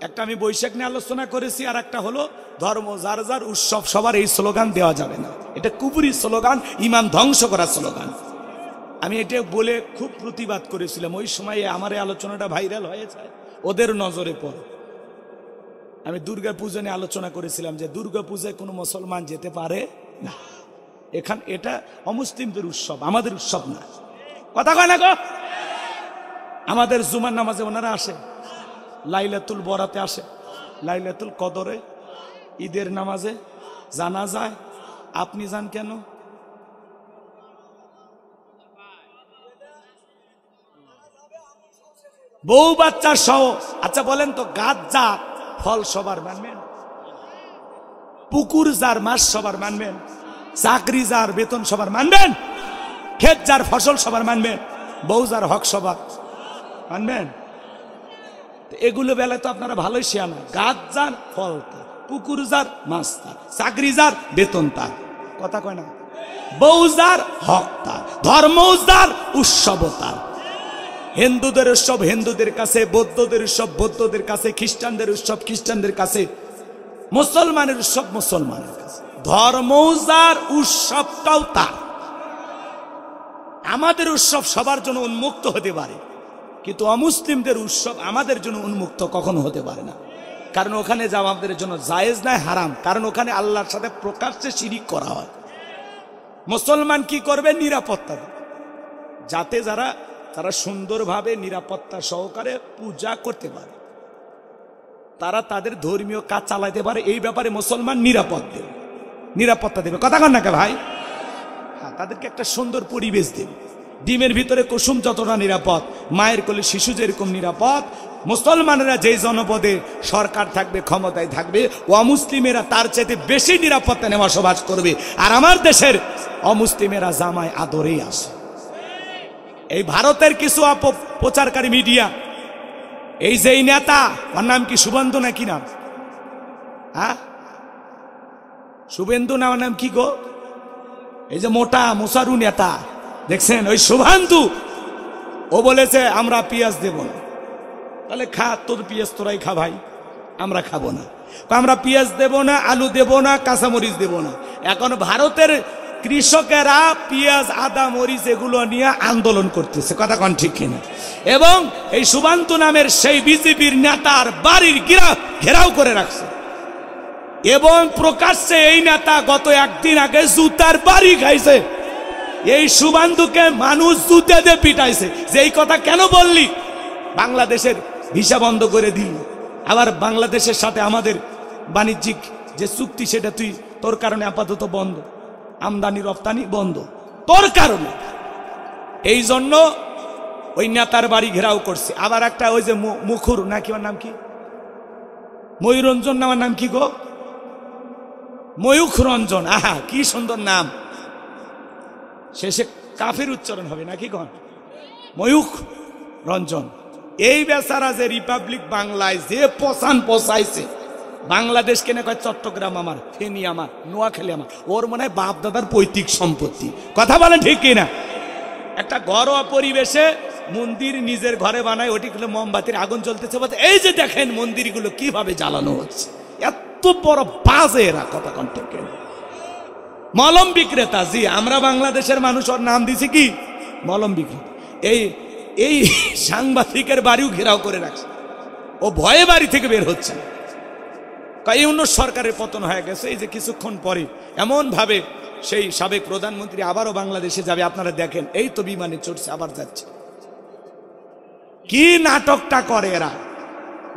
একটা আমি বৈশাখ নিয়ে আলোচনা করেছি, আর একটা হলো ধর্ম যার যার উৎসব সবার, এই স্লোগান দেওয়া যাবে না। এটা কুফরি স্লোগান, ইমান ধ্বংস করার স্লোগান। আমি এটা বলে খুব প্রতিবাদ করেছিলাম। ওই সময়ে আমার এই আলোচনাটা ভাইরাল হয়ে যায়, ওদের নজরে পড়ে। আমি দুর্গা পূজা নিয়ে আলোচনা করেছিলাম যে দুর্গা পূজায় কোনো মুসলমান যেতে পারে না। এটা অমুসলিমদের উৎসব, আমাদের উৎসব না। কথা কয় না গো? আমাদের জুমার নামাজে ওনারা আসে, লাইলাতুল বরাতে আসে, লাইলাতুল কদরে, ঈদের নামাজে জানা যায়। আপনি যান কেন? বউ বাচ্চা সহ। আচ্ছা বলেন তো, গাছ যার ফল সবার মানবেন? পুকুর যার মাছ সবার মানবেন? চাকরি যার বেতন সবার মানবেন? ক্ষেত যার ফসল সবার মানবেন? বউ যার হক সবার মানবেন? এগুলো বেলায় তো আপনারা ভালোই শিয়ানা। গাছ যার ফল তার, পুকুর যার মাছ তার, চাকরি যার বেতন তার, কথা কয় না? বউ যার হক তার, ধর্ম যার উৎসব তার। হিন্দুদের উৎসব হিন্দুদের কাছে, বৌদ্ধদের উৎসব বৌদ্ধদের কাছে, খ্রিস্টানদের উৎসব খ্রিস্টানদের কাছে, মুসলমানের উৎসব মুসলমানের কাছে। ধর্ম যার উৎসবটাও তার। আমাদের উৎসব সবার জন্য উন্মুক্ত হতে পারে, কিন্তু অমুসলিমদের উৎসব আমাদের জন্য উন্মুক্ত কখনো হতে পারে না। কারণ ওখানে যাওয়া আমাদের জন্য জায়েজ নয়, হারাম। কারণ ওখানে আল্লাহর সাথে প্রকাশ্যে শিরিক করা হয়। মুসলমান কি করবে? নিরাপত্তা দেবে, যাতে যারা সুন্দরভাবে নিরাপত্তা সহকারে পূজা করতে পারে, তারা তাদের ধর্মীয় কাজ চালাতে পারে। এই ব্যাপারে মুসলমান নিরাপত্তা দেবে। কথা কন না কে ভাই? হ্যাঁ, তাদেরকে একটা সুন্দর পরিবেশ দেবে। ডিমের ভিতরে কুসুম যতটা নিরাপদ, মায়ের কোলে শিশু যেরকম নিরাপদ, মুসলমানেরা যেই জনপদে সরকার থাকবে, ক্ষমতায় থাকবে, অমুসলিমেরা তার চাইতে বেশি নিরাপত্তা নিয়ে বসবাস করবে। আর আমার দেশের অমুসলিমেরা জামায় আদরেই আসে। এই ভারতের কিছু অপপ্রচারকারী মিডিয়া, এই যে নেতা, ওর নাম কি শুভেন্দু না কি নাম? হ্যাঁ, শুভেন্দু না, ওর নাম কি গো? এই যে মোটা মোসারু নেতা দেখছেন, ওই শুভেন্দু, ও বলেছে আমরা পেঁয়াজ দেব না। তাহলে খা, তোর পেঁয়াজ তোরাই খা ভাই, আমরা খাবো না। আমরা পেঁয়াজ দেব না, আলু দেব না, কাঁচামরিচ দেব না। এখন ভারতের কৃষকেরা পেঁয়াজ, আদা, মরিচ এগুলো নিয়ে আন্দোলন করতেছে, কথা কন ঠিক কিনা? এবং এই শুভেন্দু নামের সেই বিজেপির নেতার বাড়ির ঘেরাও করে রাখছে। এবং প্রকাশ্যে এই নেতা গত একদিন আগে জুতার বাড়ি খাইছে। এই শুভেন্দুকে মানুষ জুতে দিয়ে পিটাইছে যে এই কথা কেন বললি? বাংলাদেশের ভিসা বন্ধ করে দিল, আবার বাংলাদেশের সাথে আমাদের বাণিজ্যিক যে চুক্তি সেটা তুই, তোর কারণে আপাতত বন্ধ, আমদানি রপ্তানি বন্ধ তোর কারণে। এই জন্য ওই নেতার বাড়ি ঘেরাও করছে। আবার একটা ওই যে মুখুর নাকি, ওর নাম কি, ময়ূরঞ্জন নামার নাম কি গো? ময়ূখ রঞ্জন। আহা, কি সুন্দর নাম। শেষে কাফির উচ্চারণ হবে নাকি কন? ময়ূখ রঞ্জন। এই বেচারা যে রিপাবলিক বাংলায় যে পোষাইছে, বাংলাদেশকে না কয় চট্টগ্রাম আমার, ফেনী আমার, নোয়াখালী আমার। ওর মনে হয় বাপ দাদার পৈতৃক সম্পত্তি। কথা বলেন ঠিক কিনা? একটা ঘরোয়া পরিবেশে মন্দির নিজের ঘরে বানায়, ওটিগুলো মোমবাতির আগুন জ্বলতেছে, বলতে এই যে দেখেন মন্দিরগুলো কিভাবে জ্বালানো হচ্ছে। এত বড় বাজে এরা, কথা কন ঠিক কিনা? মলম বিক্রেতা। জি, আমরা বাংলাদেশের মানুষ ওর নাম দিছি কি মলম বিক্রেতা। এই সাংবাদিকের বাড়িও ঘেরাও করে রাখছে। ও ভয়ে বাড়ি থেকে বের হচ্ছে। এই অন্য সরকারের পতন হয়ে গেছে। এই যে কিছুক্ষণ পরে এমন ভাবে সেই সাবেক প্রধানমন্ত্রী আবারও বাংলাদেশে যাবে, আপনারা দেখেন। এই তো বিমানে চড়ছে, আবার যাচ্ছে। কি নাটকটা করে এরা!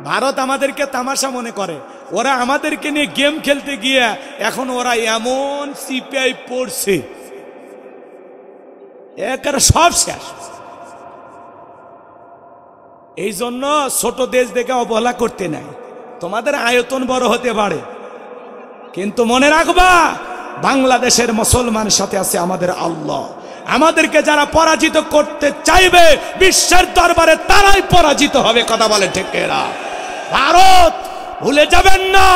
ভারত আমাদেরকে তামাশা মনে করে, ওরা আমাদেরকে নিয়ে গেম খেলতে গিয়ে এখন ওরা এমন সিপিআই পড়ছে, একেবারে সব শেষ। এই জন্য ছোট দেশ দেখে অবহেলা করতে নাই। তোমাদের আয়তন বড় হতে পারে, কিন্তু মনে রাখবা বাংলাদেশের মুসলমানের সাথে আছে আমাদের আল্লাহ। আমাদেরকে যারা পরাজিত করতে চাইবে বিশ্বের দরবারে তারাই পরাজিত হবে। কথা বলে ঠিক এরা? ভারত ভুলে যাবেন না,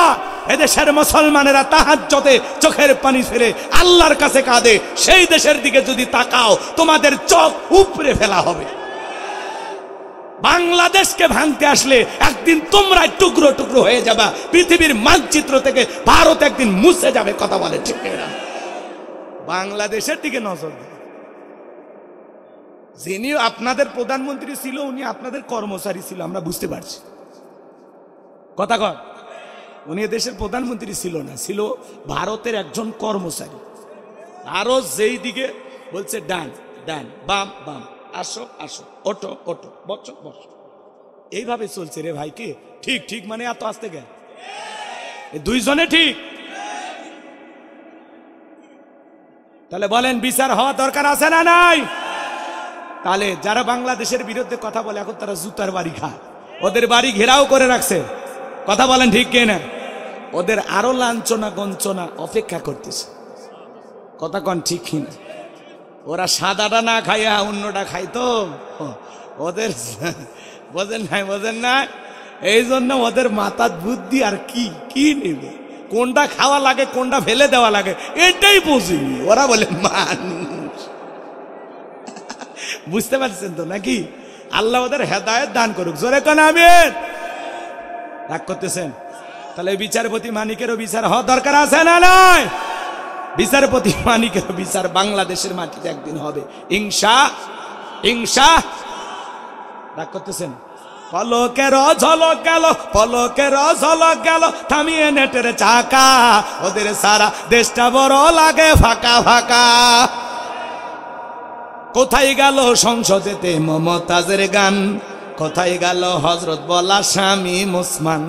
এদেশের মুসলমানেরা তাহাজ্জুদে চোখের পানি ফেলে আল্লাহর কাছে কাঁদে। সেই দেশের দিকে যদি তাকাও তোমাদের চোখ উপড়ে ফেলা হবে। বাংলাদেশকে ভাঙতে আসলে একদিন তোমরা টুকরো টুকরো হয়ে যাবা, পৃথিবীর মানচিত্র থেকে ভারত একদিন মুছে যাবে। কথা বলে ঠিক এরা? বাংলাদেশের দিকে নজর দেয়। যিনি আপনাদের প্রধানমন্ত্রী ছিল উনি আপনাদের কর্মচারী ছিল, আমরা বুঝতে পারছি। কথা কর, উনি দেশের প্রধানমন্ত্রী ছিল না, ছিল ভারতের একজন কর্মচারী। ভারত যেই দিকে বলছে ডান ডান, বাম বাম, আসো আসো, ওঠো ওঠো, বসো বসো, এইভাবে চলছে রে ভাই। কি ঠিক ঠিক মানে এত আসতে গেল দুইজনে ঠিক? তাহলে বলেন বিচার হওয়া দরকার আছে না নাই? তাহলে যারা বাংলাদেশের বিরুদ্ধে কথা বলে এখন তারা জুতার বাড়ি খায়, ওদের বাড়ি ঘেরাও করে রাখছে। কথা বলেন ঠিক কিনা? ওদের আরো লাঞ্ছনা গঞ্চনা অপেক্ষা করতেছে। কথা কন ঠিক কিনা? ওরা সাদাটা না খাইয়া অন্যটা খাইতো, ওদের বোঝেন নাই, বোঝেন না? এই জন্য ওদের মাথার বুদ্ধি আর কি কি নেবে, কোনটা খাওয়া লাগে কোনটা ফেলে দেওয়া লাগে এটাই বুঝিনি। ওরা বলে মানুষ। বুঝতে পারছেন তো নাকি? আল্লাহ ওদের হেদায়েত দান করুক। জোরে কোন আমিন। রাগ করতেছেন? তাহলে বিচারপতি মানিকেরও বিচার হওয়া দরকার আছে না নাই? বিচারপতি মানিকেরও বিচার বাংলাদেশের মাটিতে একদিন হবে ইনশাআল্লাহ। রাগ করতেছেন? পলকের ঝলক গেল, পলকের ঝলক গেল, থামিয়ে নেটের চাকা, ওদের সারা দেশটা বড় লাগে ফাঁকা ফাঁকা। কোথায় গেল সংসদেতে মমতাজের গান, কোথায় গেল হযরত বলা স্বামী মুসমান।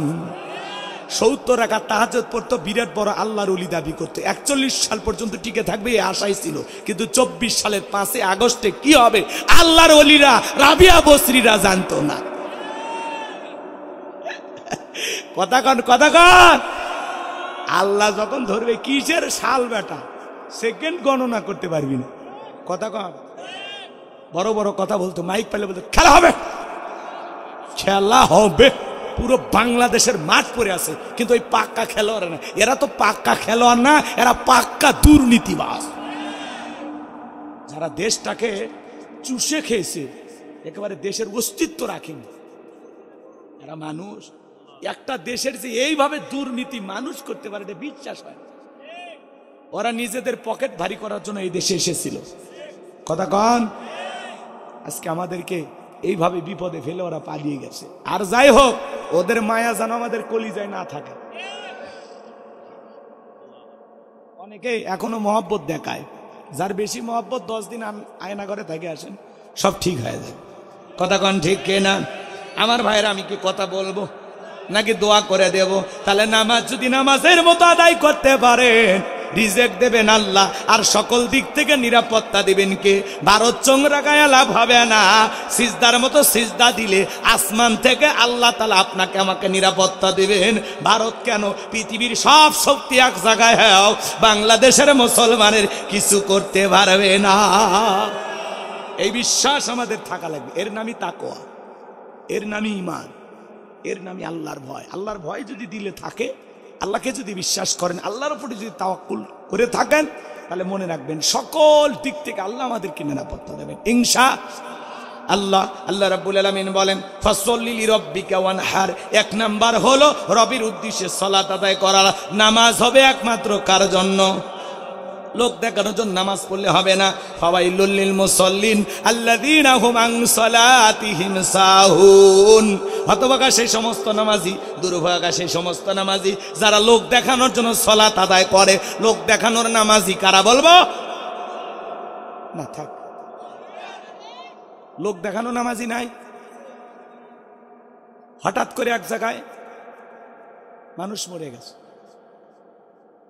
70 রাকাত তাহাজ্জুদ পড়তো, বিরাট বড় আল্লাহর ওলি দাবি করতো, 41 সাল পর্যন্ত টিকে থাকবে এই আশাই ছিল। কিন্তু 24 সালের 5 আগস্টে কি হবে আল্লাহর ওলিরা, রাবিয়া বসরিরা জানতো না। কথা কন, কথা কন। আল্লাহ যখন ধরবে কিসের সাল বেটা, সেকেন্ড গণনা করতে পারবি না। কথা কন। বড় বড় কথা বলতো, মাইক পেলে বলতো খেলা হবে, খেলা হবে। পুরো বাংলাদেশের মাঠ পড়ে আছে, কিন্তু ওই পাক্কা খেলোয়াড় না। এরা তো পাক্কা খেলোয়াড় না, এরা পাক্কা দুর্নীতিবাজ। যারা দেশটাকে চুষে খেয়েছে, একেবারে দেশের অস্তিত্ব রাখেনি, এরা মানুষ। একটা দেশের যে এইভাবে দুর্নীতি মানুষ করতে পারে এটা বিশ্বাস হয়। ওরা নিজেদের পকেট ভারী করার জন্য এই দেশে এসেছিল। কথা কন। আজকে আমাদেরকে এইভাবে বিপদে ফেলে ওরা পালিয়ে গেছে। আর যাই হোক, ওদের মায়া যেন আমাদের কলিজায় না থাকে। অনেকে এখনো মহব্বত দেখায়, যার বেশি মহব্বত 10 দিন আয়না ঘরে থেকে আসেন, সব ঠিক হয়ে যায়। কথা কন ঠিক কিনা? আমার ভাইরা, আমি কি কথা বলবো নাকি দোয়া করে দেব? তাহলে নামাজ যদি নামাজের মতো আদায় করতে পারেন, রিজেক্ট দেবেন আল্লাহ, আর সকল দিক থেকে নিরাপত্তা দিবেন কে? ভারত চোংরা গায়ে লাভ হবে না। সিজদার মতো সিজদা দিলে আসমান থেকে আল্লাহ তাআলা আপনাকে আমাকে নিরাপত্তা দিবেন। ভারত কেন, পৃথিবীর সব শক্তি এক জায়গায় হও, বাংলাদেশের মুসলমানের কিছু করতে পারবে না। এই বিশ্বাস আমাদের থাকা লাগবে। এর নামই তাকওয়া, এর নামই ঈমান, এর নামই আল্লাহর ভয়। আল্লাহর ভয় যদি দিলে থাকে, আল্লাহকে যদি বিশ্বাস করেন, আল্লাহর উপরে যদি তাওয়াক্কুল করে থাকেন, তাহলে মনে রাখবেন সকল দিক থেকে আল্লাহ আমাদেরকে নিরাপত্তা দেবেন ইনশাআল্লাহ। আল্লাহ রাব্বুল আলামিন বলেন ফাসল্লি লিরাব্বিকা ওয়ানহার। 1 নাম্বার হলো রবের উদ্দেশ্যে সালাত আদায় করা। নামাজ হবে একমাত্র কার জন্য? লোক দেখানোর জন্য নামাজ পড়লে হবে না। ফাওয়াইলুল লিল মুসাল্লিন আল্লাযীনা হুম আন সালাতিহিম সাহুন। হতভাগা সেই সমস্ত নামাজি, দুর্ভাগা সেই সমস্ত নামাজি যারা লোক দেখানোর জন্য সালাত আদায় করে। লোক দেখানোর নামাজি কারা বলবো না? থাক, লোক দেখানো নামাজি নাই। হঠাৎ করে এক জায়গায় মানুষ মরে গেছে,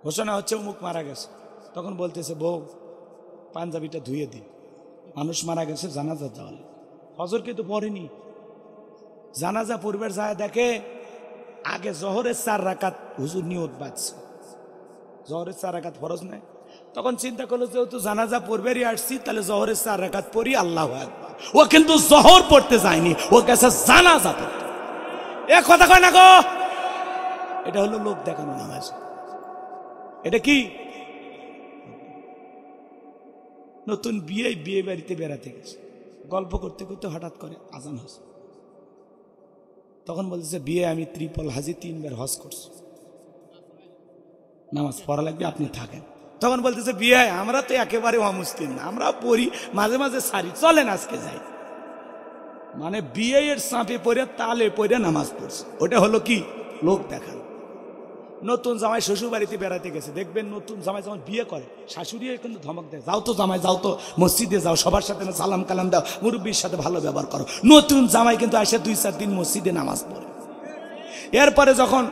ঘোষণা হচ্ছে অমুক মারা গেছে। তখন বলতেছে বউ পাঞ্জাবিটা ধুয়ে দি, মানুষ মারা গেছে, জানাজা যাওয়াল। ফজর কিন্তু পড়েনি, জানাজা পূর্বের যায় দেখে আগে জোহরের 4 রাকাত হুজুর নিয়ত বাজছে, জোহরের 4 রাকাত ফরজ নাই। তখন চিন্তা করলো যেহেতু জানাজা পূর্বেরই আসছি, তাহলে জোহরের 4 রাকাত পড়ি, আল্লাহু আকবার। ও কিন্তু জোহর পড়তে যায়নি, ও গেছে জানাজা পড়তে। এ কথা কয় না গো, এটা হলো লোক দেখানো নামাজ। এটা কি? নতুন বিয়ে বাড়িতে বেড়াতে গেছে, গল্প করতে করতে হঠাৎ করে আজান হচ্ছে। তখন বলতেছে বিয়ে আমি ত্রিপল হাজি 3 বার হজ করছি, নামাজ পড়া লাগবে, আপনি থাকেন। তখন বলতেছে বিয়ে আমরা তো একেবারে অমুসলিম না, আমরা পড়ি মাঝে মাঝে সারি, চলেন আজকে যাই। মানে বিয়ে এর চাপে পড়ে তালে পড়ে নামাজ পড়ছে। ওটা হলো কি? লোক দেখানো। নতুন জামাই শ্বশুর বাড়িতে বেড়াতে গেছে, দেখবেন নতুন জামাই যখন বিয়ে করে শাশুড়ি কিন্তু ধমক দেয়, যাও তো জামাই, যাও তো মসজিদে যাও, সবার সাথে সালাম কালাম দাও, মুরব্বীর সাথে ভালো ব্যবহার করো। নতুন জামাই কিন্তু আসে 2-4 দিন মসজিদে নামাজ পড়ে। এরপরে যখন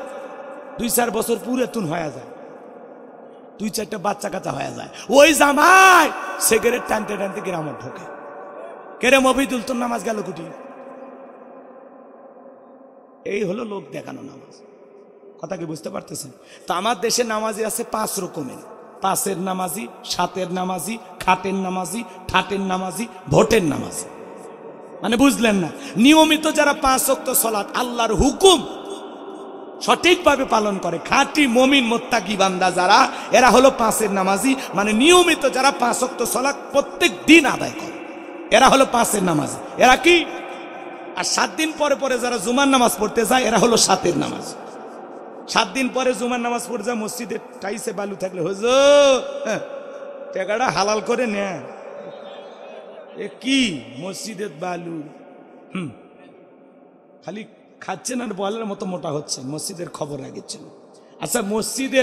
2-4 বছর পুরাতন হয়ে যায়, 2-4টা বাচ্চা কাচ্চা হয়ে যায়, ওই জামাই সিগারেট টানতে টানতে গ্রামে ঢোকে। কেরে মফিদুল তোর নামাজ গেল কুটি? এই হলো লোক দেখানো নামাজ। কথা কি বুঝতে পারতেছেন? তো আমার দেশে নামাজি আছে 5 রকমের। 5-এর নামাজি, 7-এর নামাজি, খাটের নামাজি, ঠাটের নামাজি, ভোটের নামাজি। মানে বুঝলেন না? নিয়মিত যারা 5 ওয়াক্ত সালাত আল্লাহর হুকুম সঠিকভাবে পালন করে, খাঁটি মুমিন মুত্তাকি বান্দা যারা, এরা হলো 5-এর নামাজি। মানে নিয়মিত যারা 5 ওয়াক্ত সালাত প্রত্যেক দিন আদায় করে, এরা হলো 5-এর নামাজি। এরা কি? আর 7 দিন পরে পরে যারা জুমার নামাজ পড়তে যায়, এরা হলো 7-এর নামাজ। 7 দিন পরে জুমার নামাজ পড়ে যায়, মসজিদে টাইসে বালু থাকলে হুজুর টাকাটা হালাল করে নেয়। এ কি মসজিদের বালু? খালি খাচ্ছেন আর বলার মতো মোটা হচ্ছে, মসজিদের খবর রাখছেন। আচ্ছা, মসজিদের